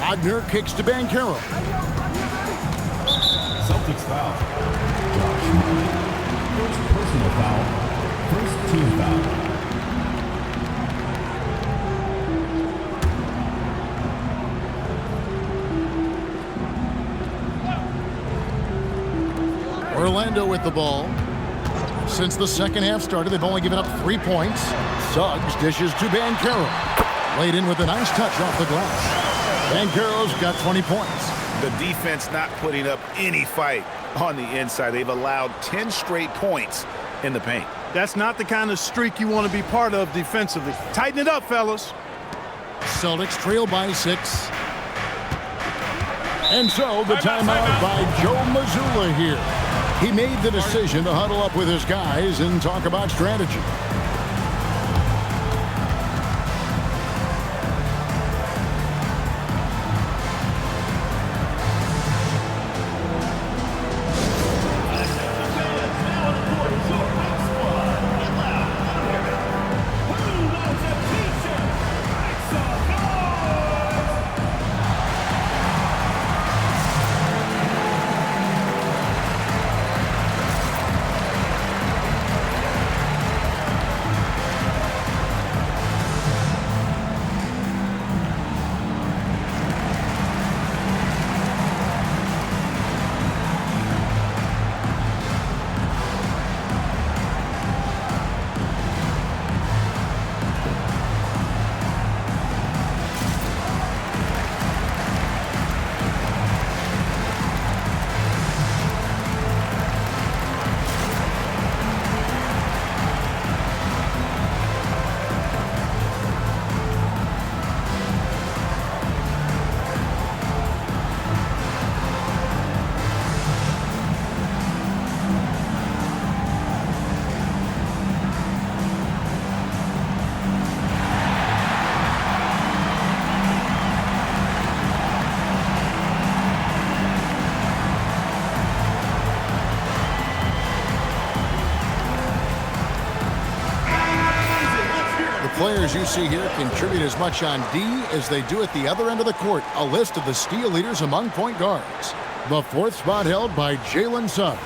Wagner kicks to Banchero. Celtics foul. First personal foul. First team foul. Orlando with the ball. Since the second half started, they've only given up 3 points. Suggs dishes to Banchero. Laid in with a nice touch off the glass. Banchero's got 20 points. The defense not putting up any fight on the inside. They've allowed 10 straight points in the paint. That's not the kind of streak you want to be part of defensively. Tighten it up, fellas. Celtics trail by 6. And so the timeout by Joe Mazzulla here. He made the decision to huddle up with his guys and talk about strategy. players you see here contribute as much on D as they do at the other end of the court. A list of the steal leaders among point guards. The fourth spot held by Jalen Suggs.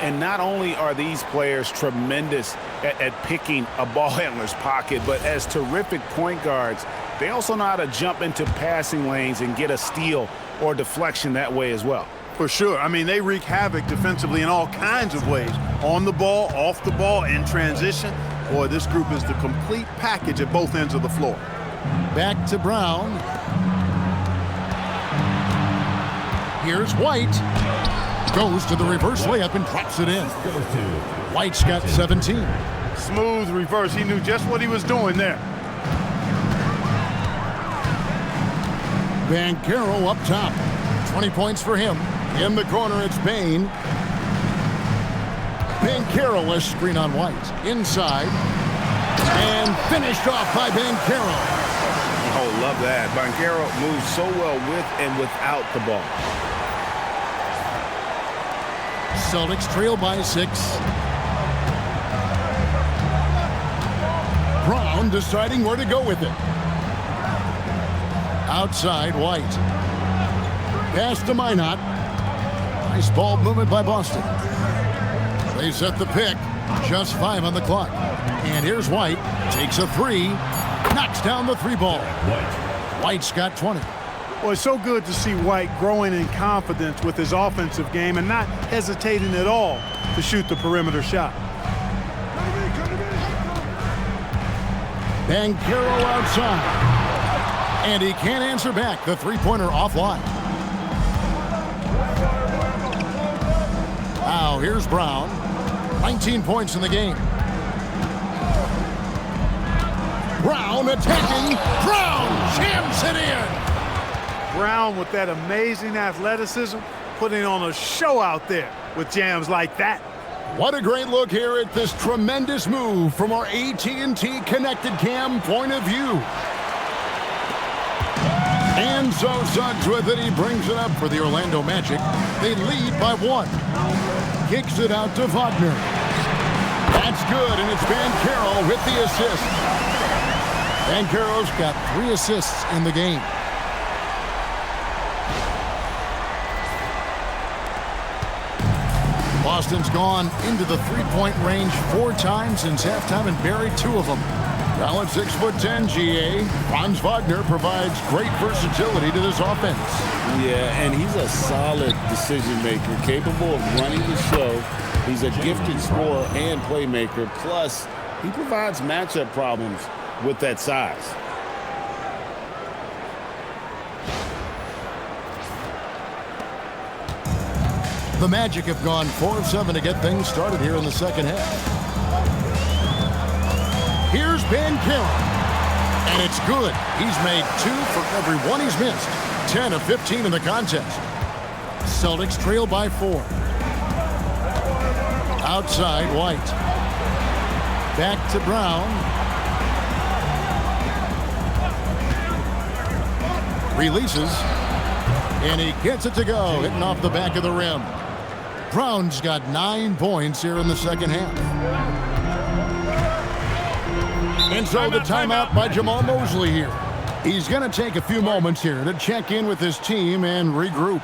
And not only are these players tremendous at picking a ball handler's pocket, but as terrific point guards, they also know how to jump into passing lanes and get a steal or deflection that way as well. For sure. I mean, they wreak havoc defensively in all kinds of ways. On the ball, off the ball, in transition. Boy, this group is the complete package at both ends of the floor. Back to Brown. Here's White. Goes to the reverse layup and drops it in. White's got 17. Smooth reverse. He knew just what he was doing there. Banchero up top. 20 points for him. In the corner, it's Bain. Banchero, a screen on White. Inside. And finished off by Banchero. Oh, love that. Banchero moves so well with and without the ball. Celtics trail by 6. Brown deciding where to go with it. Outside, White. Pass to Minot. Nice ball movement by Boston. They set the pick. Just 5 on the clock. And here's White. Takes a 3. Knocks down the 3 ball. White's got 20. Well, it's so good to see White growing in confidence with his offensive game and not hesitating at all to shoot the perimeter shot. Banchero outside. And he can't answer back. The three-pointer offline. Now here's Brown. 19 points in the game. Brown attacking. Brown jams it in. Brown with that amazing athleticism, putting on a show out there with jams like that. What a great look here at this tremendous move from our AT&T Connected Cam point of view. And so Suggs with it. He brings it up for the Orlando Magic. They lead by 1. Kicks it out to Wagner. That's good, and it's Banchero with the assist. Banchero's got 3 assists in the game. Boston's gone into the three-point range 4 times since halftime and buried 2 of them. Now at 6'10", GA, Franz Wagner provides great versatility to this offense. Yeah, and he's a solid decision maker, capable of running the show. He's a gifted scorer and playmaker. Plus, he provides matchup problems with that size. The Magic have gone 4 of 7 to get things started here in the second half. Here's Banchero. And it's good. He's made 2 for every 1 he's missed. 10 of 15 in the contest. Celtics trail by 4. Outside, White. Back to Brown. Releases. And he gets it to go, hitting off the back of the rim. Brown's got 9 points here in the second half. And so the timeout by Jamal Mosley here. He's going to take a few moments here to check in with his team and regroup.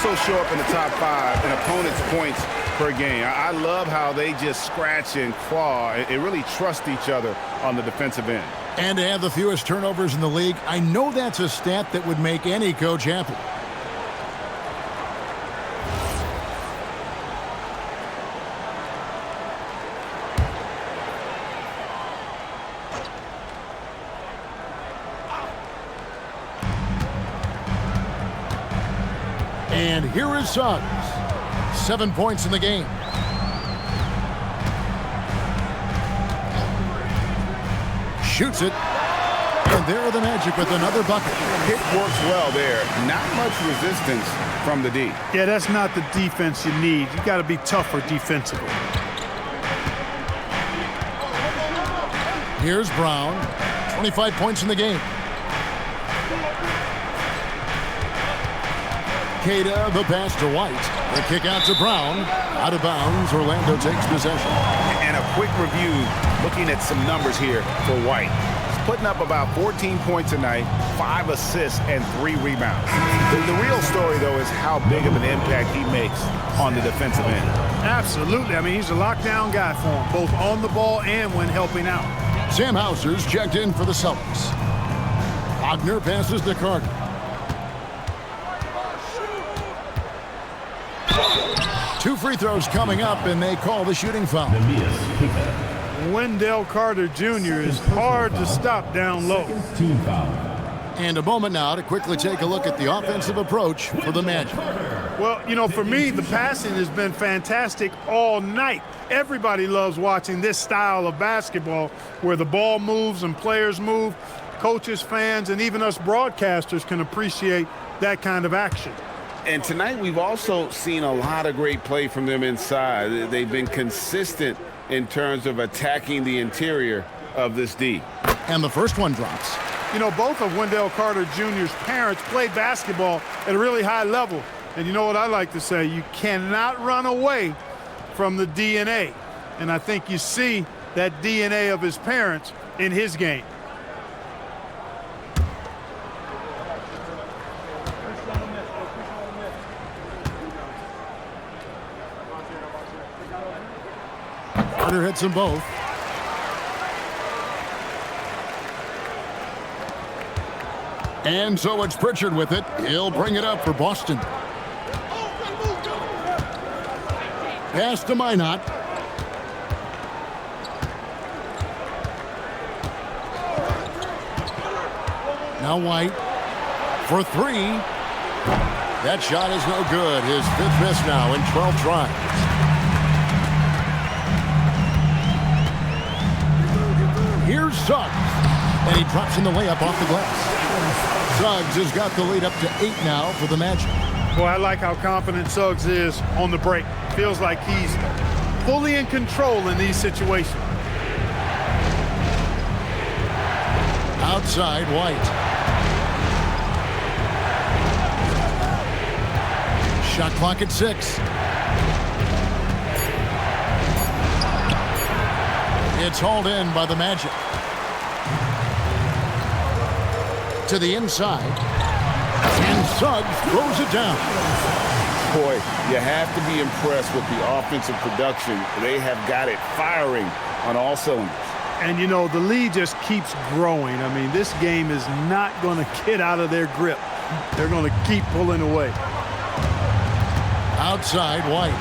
also show up in the top 5 in opponents' points per game. I love how they just scratch and claw and really trust each other on the defensive end. And to have the fewest turnovers in the league, I know that's a stat that would make any coach happy. And here is Suggs. 7 points in the game. Shoots it. And there are the Magic with another bucket. Hit works well there. Not much resistance from the D. Yeah, that's not the defense you need. You got to be tougher defensively. Here's Brown. 25 points in the game. Queta, the pass to White. The kick out to Brown. Out of bounds, Orlando takes possession. And a quick review, looking at some numbers here for White. He's putting up about 14 points a night, 5 assists, and 3 rebounds. The real story, though, is how big of an impact he makes on the defensive end. Absolutely. I mean, he's a lockdown guy for him, both on the ball and when helping out. Sam Hauser's checked in for the Celtics. Wagner passes to Carter. Two free throws coming up, and they call the shooting foul. Wendell Carter Jr. is hard to stop down low. Team foul. And a moment now to quickly take a look at the offensive approach for the Magic. Well, you know, for me, the passing has been fantastic all night. Everybody loves watching this style of basketball where the ball moves and players move. Coaches, fans, and even us broadcasters can appreciate that kind of action. And tonight we've also seen a lot of great play from them inside. They've been consistent in terms of attacking the interior of this D. And the first one drops. You know, both of Wendell Carter Jr.'s parents played basketball at a really high level. And you know what I like to say? You cannot run away from the DNA. And I think you see that DNA of his parents in his game. Carter hits them both. And so it's Pritchard with it. He'll bring it up for Boston. Pass to Minot. Now White for 3. That shot is no good. His 5th miss now in 12 tries. Here's Suggs, and he drops in the layup off the glass. Suggs has got the lead up to 8 now for the Magic. Boy, I like how confident Suggs is on the break. Feels like he's fully in control in these situations. Outside, White. Shot clock at 6. It's hauled in by the Magic. To the inside. And Suggs throws it down. Boy, you have to be impressed with the offensive production. They have got it firing on all cylinders. And, you know, the lead just keeps growing. I mean, this game is not going to get out of their grip. They're going to keep pulling away. Outside, White.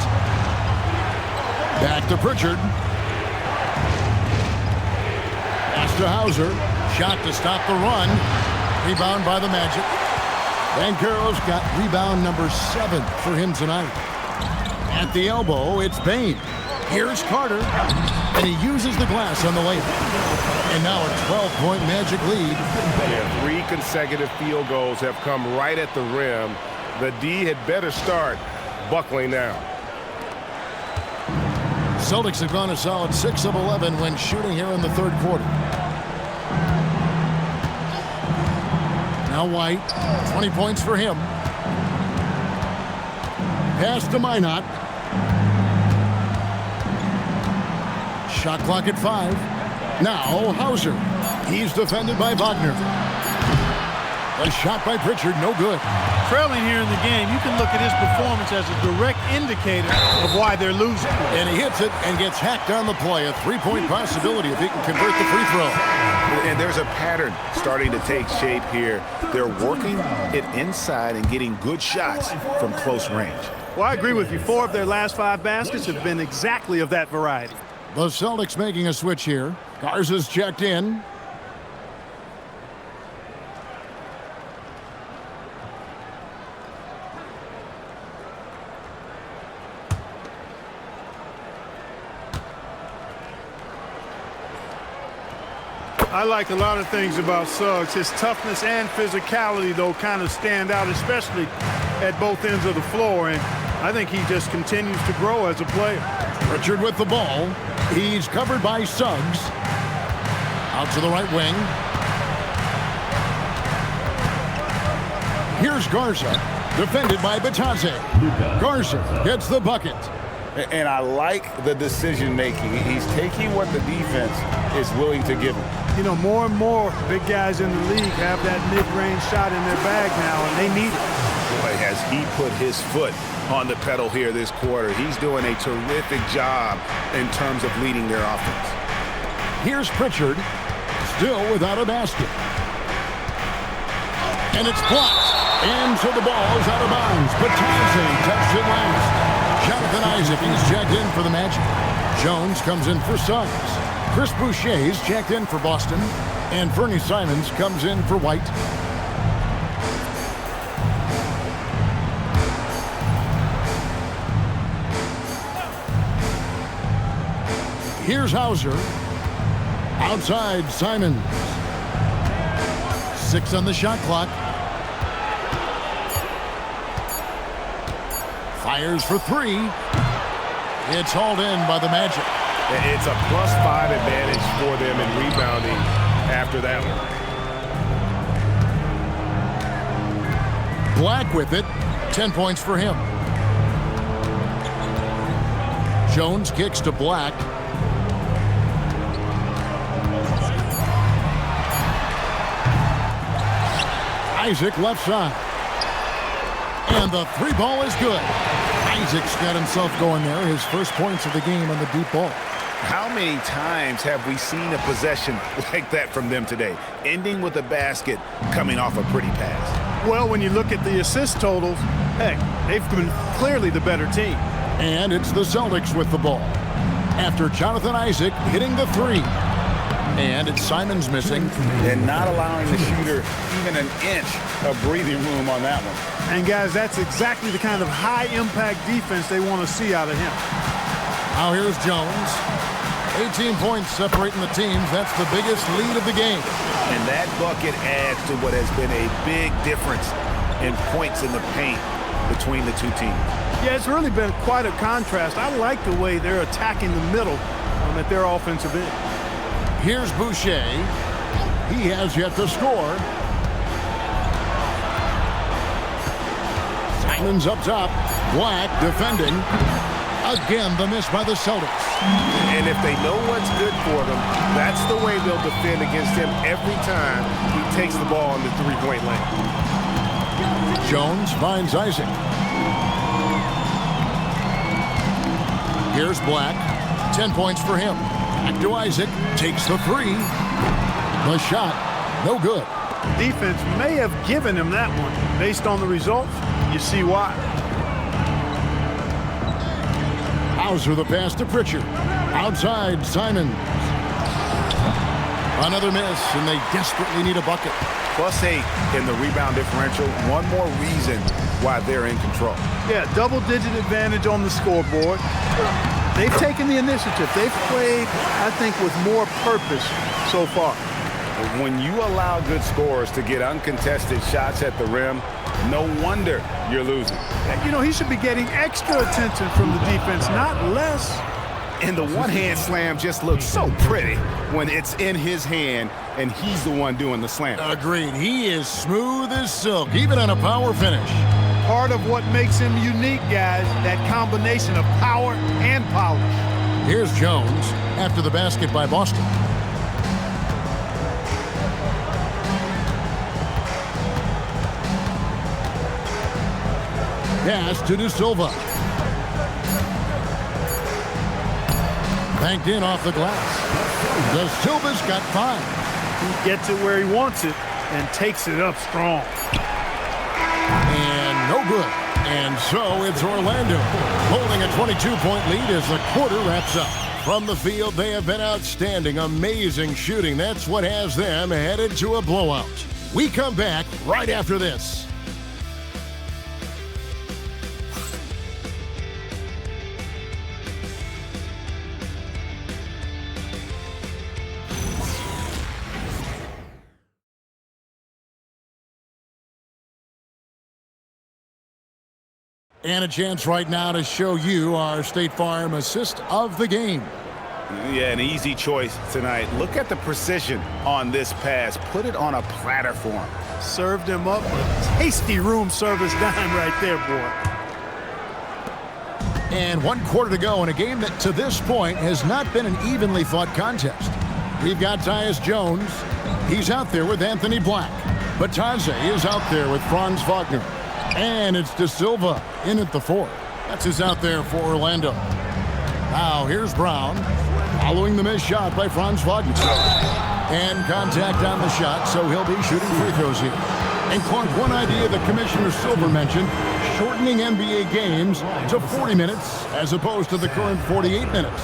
Back to Pritchard. Pass to Hauser. Shot to stop the run. Rebound by the Magic. Banchero's got rebound number 7 for him tonight. At the elbow, it's Bain. Here's Carter, and he uses the glass on the layup. And now a 12-point Magic lead. Yeah, 3 consecutive field goals have come right at the rim. The D had better start buckling now. Celtics have gone a solid 6 of 11 when shooting here in the third quarter. Now White, 20 points for him. Pass to Minot. Shot clock at 5. Now Hauser. He's defended by Wagner. A shot by Pritchard, no good. trailing here in the game, you can look at his performance as a direct indicator of why they're losing. And he hits it and gets hacked on the play. A three-point possibility if he can convert the free throw. And there's a pattern starting to take shape here. They're working it inside and getting good shots from close range. Well, I agree with you. 4 of their last 5 baskets have been exactly of that variety. The Celtics making a switch here. Garza's checked in. I like a lot of things about Suggs. His toughness and physicality, though, kind of stand out, especially at both ends of the floor. And I think he just continues to grow as a player. Pritchard with the ball. He's covered by Suggs. Out to the right wing. Here's Garza, defended by Batadze. Garza gets the bucket. And I like the decision-making. He's taking what the defense is willing to give him. You know, more and more big guys in the league have that mid-range shot in their bag now, and they need it. Boy, has he put his foot on the pedal here this quarter. He's doing a terrific job in terms of leading their offense. Here's Pritchard, still without a basket. And it's blocked. And so the ball is out of bounds. Batadze touched it last. Jonathan Isaac is checked in for the Magic. Jones comes in for Suggs. Chris Boucher is checked in for Boston. And Fernie Simons comes in for White. Here's Hauser. Outside, Simons. 6 on the shot clock. Fires for 3. It's hauled in by the Magic. It's a +5 advantage for them in rebounding after that one. Black with it. 10 points for him. Jones kicks to Black. Isaac left side. And the 3 ball is good. Isaac's got himself going there. His first points of the game on the deep ball. How many times have we seen a possession like that from them today? Ending with a basket, coming off a pretty pass. Well, when you look at the assist totals, heck, they've been clearly the better team. And it's the Celtics with the ball. After Jonathan Isaac hitting the 3. And it's Simons missing. And not allowing the shooter even an inch of breathing room on that one. And, guys, that's exactly the kind of high-impact defense they want to see out of him. Now here's Jones. 18 points separating the teams. That's the biggest lead of the game. And that bucket adds to what has been a big difference in points in the paint between the two teams. Yeah, it's really been quite a contrast. I like the way they're attacking the middle at their offensive end. Here's Boucher. He has yet to score. Simons up top. Black defending. Again, the miss by the Celtics. And if they know what's good for them, that's the way they'll defend against him every time he takes the ball in the three-point lane. Jones finds Isaac. Here's Black. 10 points for him. Back to Isaac. Takes the 3. The shot, no good. Defense may have given him that one. Based on the results, you see why. Hauser the pass to Pritchard. Outside, Simons. Another miss, and they desperately need a bucket. +8 in the rebound differential. One more reason why they're in control. Yeah, double-digit advantage on the scoreboard. They've taken the initiative. They've played, I think, with more purpose so far. When you allow good scorers to get uncontested shots at the rim, no wonder you're losing. You know, he should be getting extra attention from the defense, not less. And the one-hand slam just looks so pretty when it's in his hand and he's the one doing the slam. Agreed. He is smooth as silk, even on a power finish. Part of what makes him unique, guys, that combination of power and polish. Here's Jones after the basket by Boston. Pass to De Silva. Banked in off the glass. De Silva's got 5. He gets it where he wants it and takes it up strong. And no good. And so it's Orlando holding a 22-point lead as the quarter wraps up. From the field, they have been outstanding. Amazing shooting. That's what has them headed to a blowout. We come back right after this. And a chance right now to show you our State Farm assist of the game. Yeah, an easy choice tonight. Look at the precision on this pass. Put it on a platter for him. Served him up a tasty room service dime right there, boy. And 1 quarter to go in a game that to this point has not been an evenly fought contest. We've got Tyus Jones. He's out there with Anthony Black. Batadze is out there with Franz Wagner. And it's De Silva in at the 4. That's who's out there for Orlando. Now here's Brown following the missed shot by Franz Wagner. And contact on the shot, so he'll be shooting free throws here. And Clark, one idea that Commissioner Silver mentioned, shortening NBA games to 40 minutes as opposed to the current 48 minutes.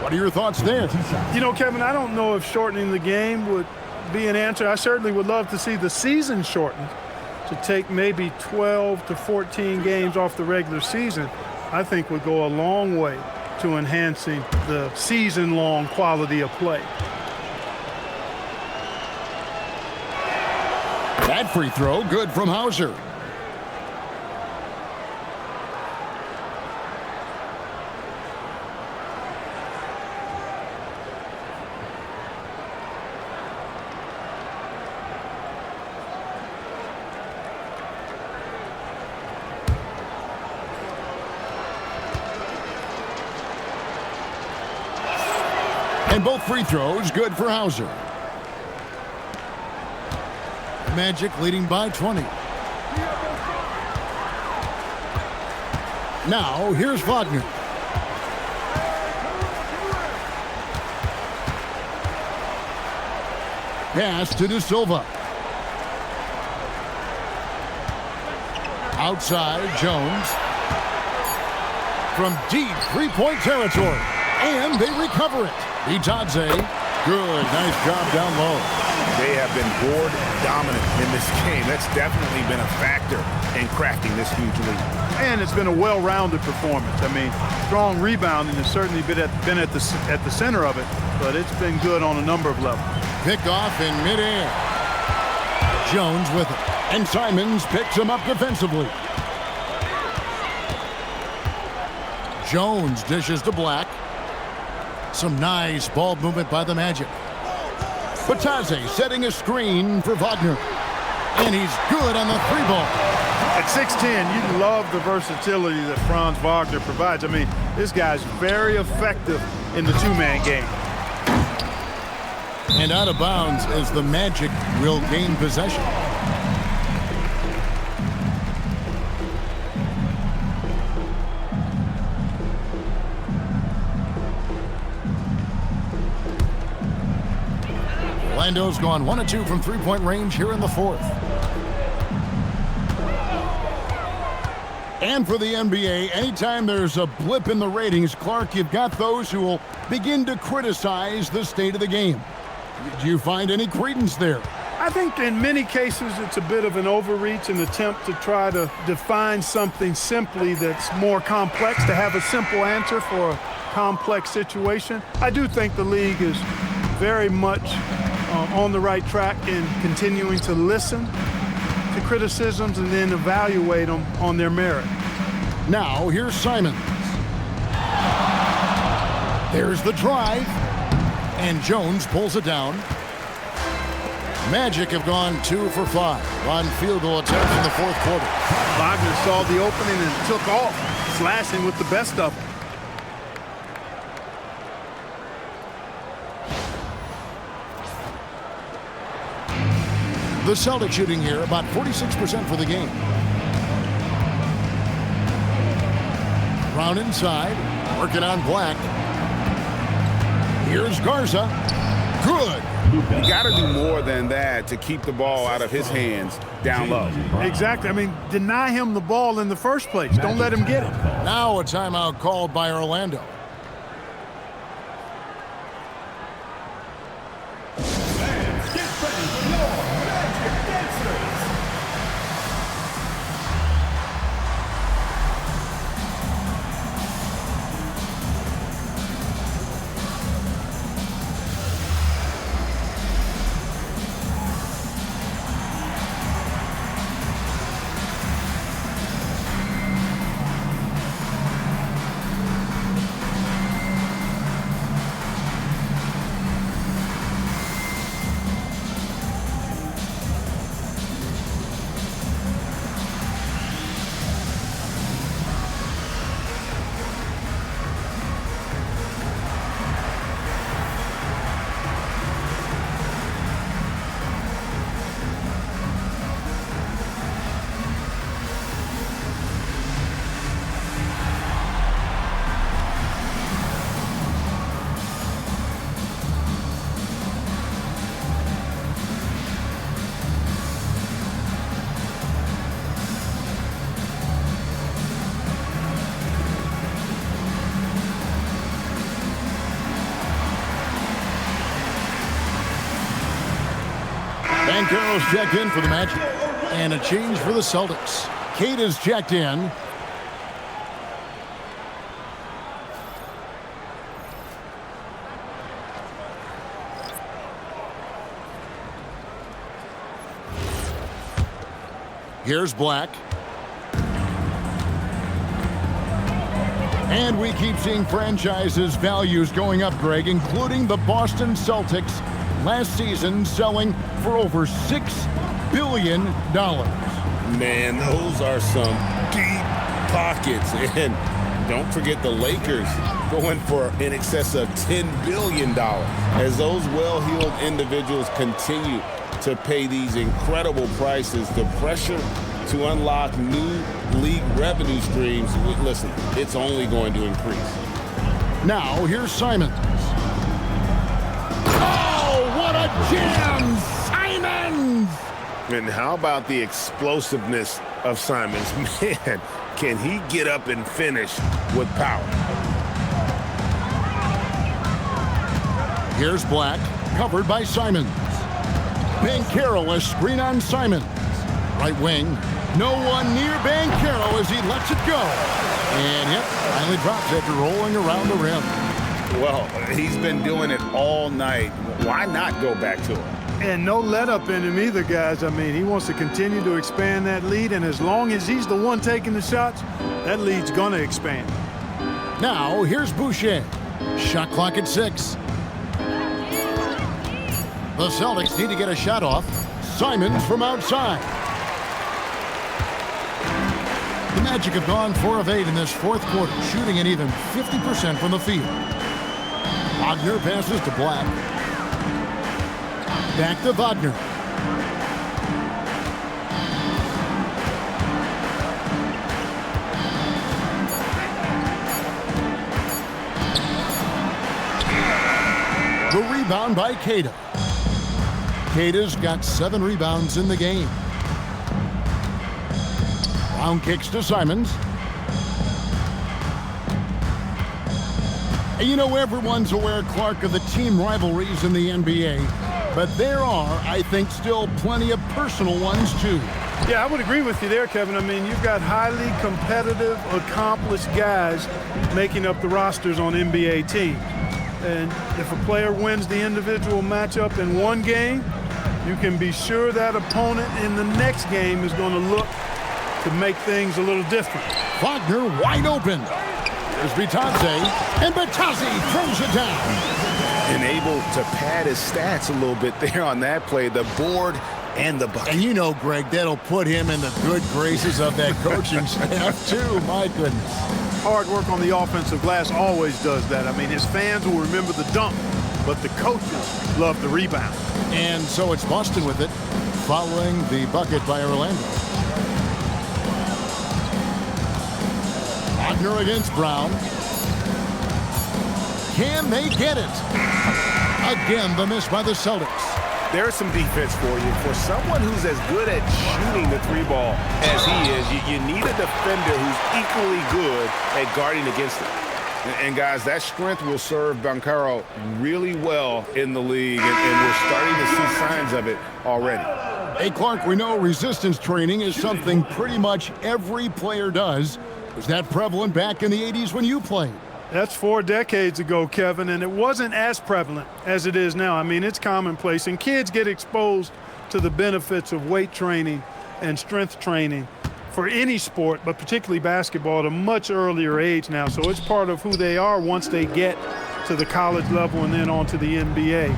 What are your thoughts there? You know, Kevin, I don't know if shortening the game would be an answer. I certainly would love to see the season shortened to take maybe 12 to 14 games off the regular season. I think would go a long way to enhancing the season-long quality of play. That free throw, good from Hauser. And both free throws good for Hauser. Magic leading by 20. Now here's Wagner. Pass to De Silva. Outside, Jones. From deep three-point territory. And they recover it. Batadze, good, nice job down low. They have been board dominant in this game. That's definitely been a factor in crafting this huge lead. And it's been a well-rounded performance. I mean, strong rebounding has certainly been at the center of it, but it's been good on a number of levels. Picked off in midair. Jones with it, and Simons picks him up defensively. Jones dishes to Black. Some nice ball movement by the Magic. Batadze setting a screen for Wagner. And he's good on the 3-ball. At 6'10", you love the versatility that Franz Wagner provides. I mean, this guy's very effective in the two-man game. And out of bounds as the Magic will gain possession. Orlando's gone 1 of 2 from three-point range here in the 4th. And for the NBA, anytime there's a blip in the ratings, Clark, you've got those who will begin to criticize the state of the game. Do you find any credence there? I think in many cases it's a bit of an overreach, an attempt to try to define something simply that's more complex, to have a simple answer for a complex situation. I do think the league is very much on the right track in continuing to listen to criticisms and then evaluate them on their merit. Now here's Simons. There's the drive, and Jones pulls it down. Magic have gone 2 for 5 on field goal attempts in the 4th quarter. Wagner saw the opening and took off, slashing with the best of them. The Celtics shooting here about 46% for the game. Brown inside, working on Black. Here's Garza. Good. You got to do more than that to keep the ball out of his hands down low. Exactly. I mean, deny him the ball in the first place. Don't let him get it. Now a timeout called by Orlando. Fans, get ready for your Magic Dancers. Banchero's checked in for the Magic. And a change for the Celtics. Kate is checked in. Here's Black. And we keep seeing franchises' values going up, Greg, including the Boston Celtics last season selling for over $6 billion. Man, those are some deep pockets. And don't forget the Lakers going for in excess of $10 billion. As those well-heeled individuals continue to pay these incredible prices, the pressure to unlock new league revenue streams, listen, it's only going to increase. Now, here's Simons. Oh, what a jam! Simons! And how about the explosiveness of Simons? Man, can he get up and finish with power? Here's Black, covered by Simons. Banchero, a screen on Simons. Right wing, no one near Banchero as he lets it go. And yep, finally drops after rolling around the rim. Well, he's been doing it all night. Why not go back to him? And no let-up in him either, guys. I mean, he wants to continue to expand that lead, and as long as he's the one taking the shots, that lead's going to expand. Now, here's Boucher. Shot clock at 6. The Celtics need to get a shot off. Simons from outside. The Magic have gone 4 of 8 in this fourth quarter, shooting an even 50% from the field. Wagner passes to Black. Back to Wagner. The rebound by Queta. Queta's got 7 rebounds in the game. Brown kicks to Simons. And you know, everyone's aware, Clark, of the team rivalries in the NBA. But there are, I think, still plenty of personal ones, too. Yeah, I would agree with you there, Kevin. I mean, you've got highly competitive, accomplished guys making up the rosters on NBA teams. And if a player wins the individual matchup in one game, you can be sure that opponent in the next game is going to look to make things a little different. Wagner wide open. There's Bitadze, and Bitadze throws it down. And able to pad his stats a little bit there on that play, the board and the bucket. And you know, Greg, that'll put him in the good graces of that coaching staff, too. My goodness. Hard work on the offensive glass always does that. I mean, his fans will remember the dunk, but the coaches love the rebound. And so it's Boston with it, following the bucket by Orlando. Wagner against Brown. Can they get it? Again, the miss by the Celtics. There's some defense for you. For someone who's as good at shooting the three ball as he is, you need a defender who's equally good at guarding against it. And guys, that strength will serve Banchero really well in the league, and we're starting to see signs of it already. Hey, Clark, we know resistance training is something pretty much every player does. Was that prevalent back in the 80s when you played? That's 4 decades ago, Kevin, and it wasn't as prevalent as it is now. I mean, it's commonplace, and kids get exposed to the benefits of weight training and strength training for any sport, but particularly basketball, at a much earlier age now. So it's part of who they are once they get to the college level and then on to the NBA.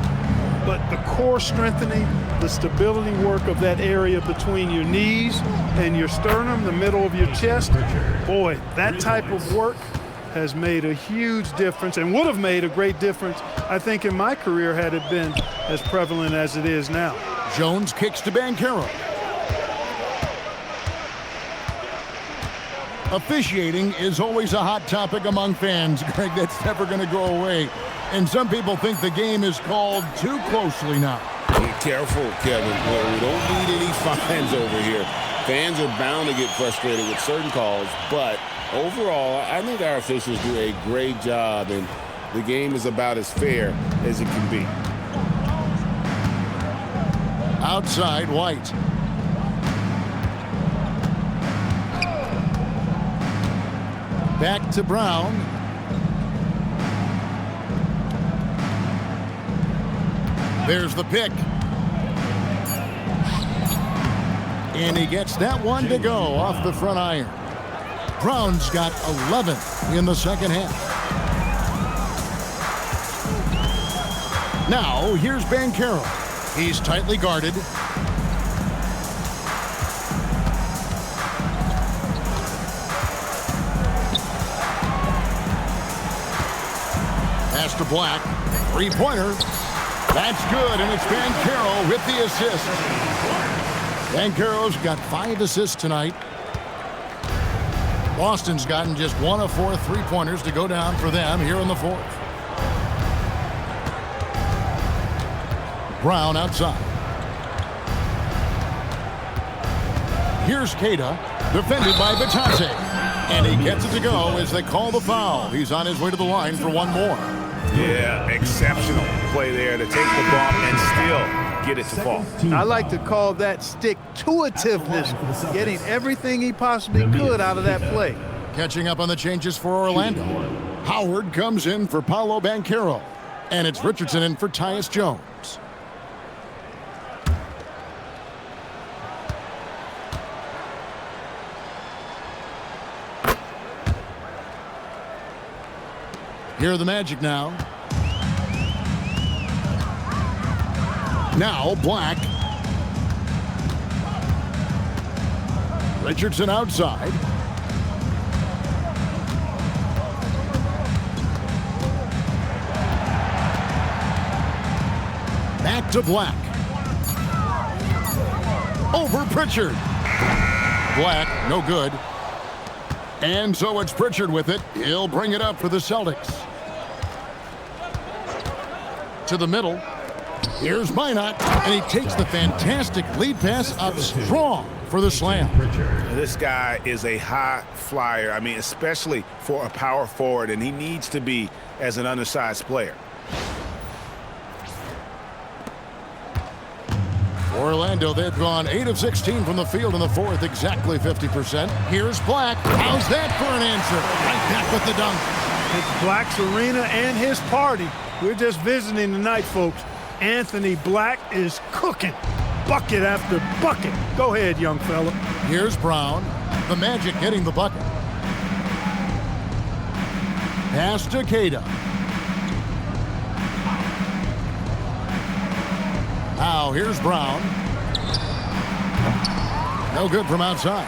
But the core strengthening, the stability work of that area between your knees and your sternum, the middle of your chest, boy, that type of work has made a huge difference and would have made a great difference, I think, in my career had it been as prevalent as it is now. Jones kicks to Banchero. Officiating is always a hot topic among fans, Greg. That's never going to go away. And some people think the game is called too closely now. Be careful, Kevin. Well, we don't need any fines over here. Fans are bound to get frustrated with certain calls, but overall, I think our officials do a great job, and the game is about as fair as it can be. Outside, White. Back to Brown. There's the pick. And he gets that one to go off the front iron. Brown's got 11 in the second half. Now, here's Banchero. He's tightly guarded. Pass to Black. Three-pointer. That's good, and it's Banchero with the assist. Banchero's got 5 assists tonight. Boston's gotten just 1 of 4 three-pointers to go down for them here in the fourth. Brown outside. Here's Queta, defended by Batase. And he gets it to go as they call the foul. He's on his way to the line for one more. Yeah, exceptional play there to take the ball and still get it to fall. I like to call that stick-to-itiveness, getting everything he possibly could out of that play. Catching up on the changes for Orlando. Howard comes in for Paolo Banchero. And it's Richardson in for Tyus Jones. Here are the Magic now. Now Black. Richardson outside. Back to Black. Over Pritchard. Black, no good. And so it's Pritchard with it. He'll bring it up for the Celtics. To the middle. Here's Minot, and he takes the fantastic lead pass up strong for the slam. This guy is a high flyer. I mean, especially for a power forward, and he needs to be as an undersized player. Orlando, they've gone 8 of 16 from the field in the fourth, exactly 50%. Here's Black. How's that for an answer? Right back with the dunk. It's Black's arena and his party. We're just visiting tonight, folks. Anthony Black is cooking. Bucket after bucket. Go ahead, young fella. Here's Brown. The Magic getting the bucket. Pass to Queta. Now here's Brown. No good from outside.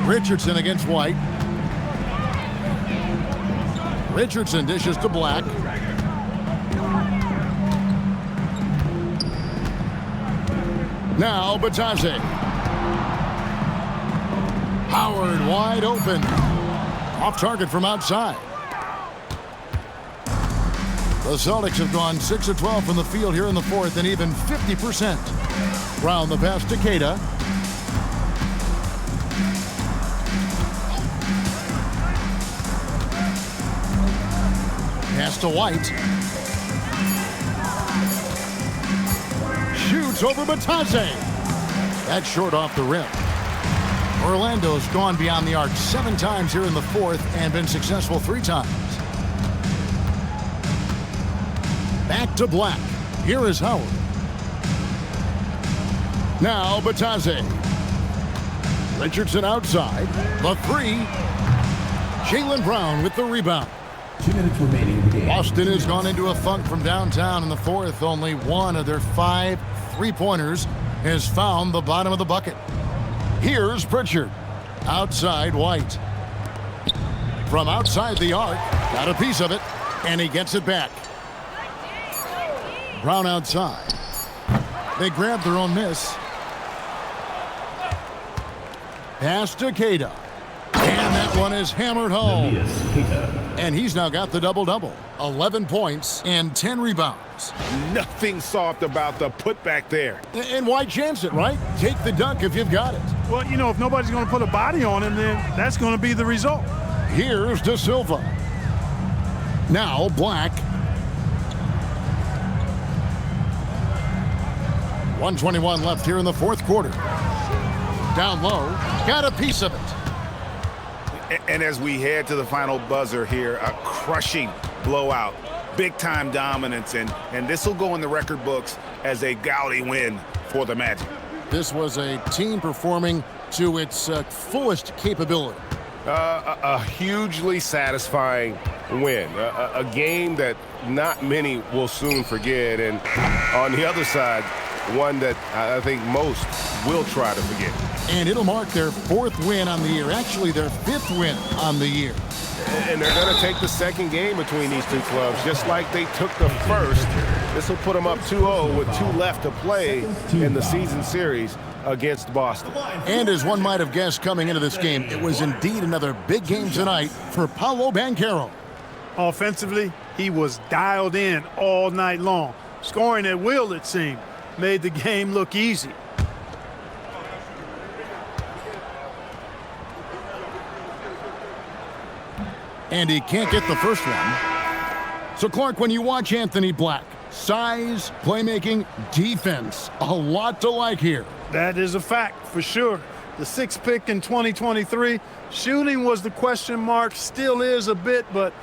Richardson against White. Richardson dishes to Black. Now Batase. Howard wide open. Off target from outside. The Celtics have gone 6 of 12 from the field here in the fourth and even 50%. Brown the pass to Keita. Pass to White. Shoots over Batase. That's short off the rim. Orlando's gone beyond the arc 7 times here in the fourth and been successful 3 times. Back to Black. Here is Howard. Now Batase. Richardson outside. The 3. Jaylen Brown with the rebound. 2 minutes remaining in the game. Boston has gone into a funk from downtown in the fourth. Only 1 of their 5 3-pointers has found the bottom of the bucket. Here's Pritchard. Outside White. From outside the arc. Got a piece of it. And he gets it back. Brown outside. They grab their own miss. Pass to Keita. And that one is hammered home. And he's now got the double-double. 11 points and 10 rebounds. Nothing soft about the putback there. And why chance it, right? Take the dunk if you've got it. Well, you know, if nobody's going to put a body on him, then that's going to be the result. Here's De Silva. Now Black. 1:21 left here in the fourth quarter. Down low. Got a piece of it. And as we head to the final buzzer here, a crushing blowout, big-time dominance, and this will go in the record books as a gaudy win for the Magic. This was a team performing to its fullest capability. A hugely satisfying win, a game that not many will soon forget, and on the other side, one that I think most will try to forget. And it'll mark their 4th win on the year, actually their 5th win on the year. And they're going to take the second game between these two clubs, just like they took the first. This will put them up 2-0 with 2 left to play in the season series against Boston. And as one might have guessed coming into this game, it was indeed another big game tonight for Paolo Banchero. Offensively, he was dialed in all night long. Scoring at will, it seemed, made the game look easy. And he can't get the first one. So, Clark, when you watch Anthony Black, size, playmaking, defense, a lot to like here. That is a fact for sure. The 6th pick in 2023, shooting was the question mark, still is a bit, but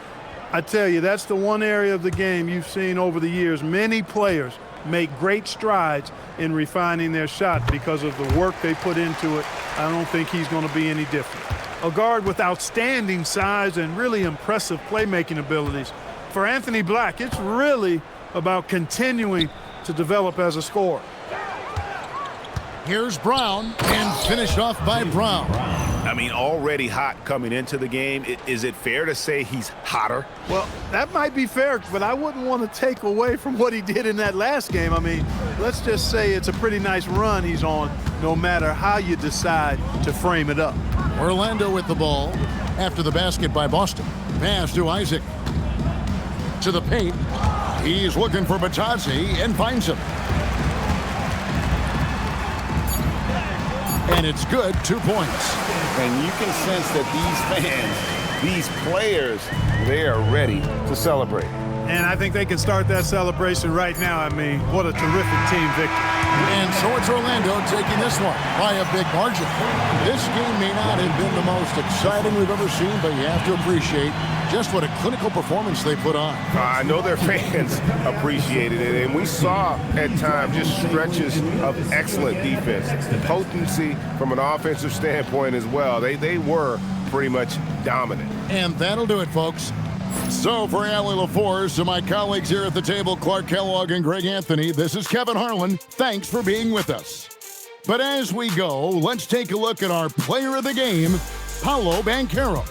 I tell you, that's the one area of the game you've seen over the years. Many players make great strides in refining their shot because of the work they put into it. I don't think he's going to be any different. A guard with outstanding size and really impressive playmaking abilities. For Anthony Black, it's really about continuing to develop as a scorer. Here's Brown, and finished off by Brown. I mean, already hot coming into the game. Is it fair to say he's hotter? Well, that might be fair, but I wouldn't want to take away from what he did in that last game. I mean, let's just say it's a pretty nice run he's on, no matter how you decide to frame it up. Orlando with the ball after the basket by Boston. Pass to Isaac. To the paint. He's looking for Batase and finds him. And it's good, 2 points. And you can sense that these fans, these players, they are ready to celebrate. And I think they can start that celebration right now. I mean, what a terrific team victory. And so it's Orlando taking this one by a big margin. This game may not have been the most exciting we've ever seen, but you have to appreciate just what a clinical performance they put on. I know their fans appreciated it, and we saw at times just stretches of excellent defense. Potency from an offensive standpoint as well. They were pretty much dominant. And that'll do it, folks. So for Allie LaForce and my colleagues here at the table, Clark Kellogg and Greg Anthony, this is Kevin Harlan. Thanks for being with us. But as we go, let's take a look at our player of the game, Paolo Banchero.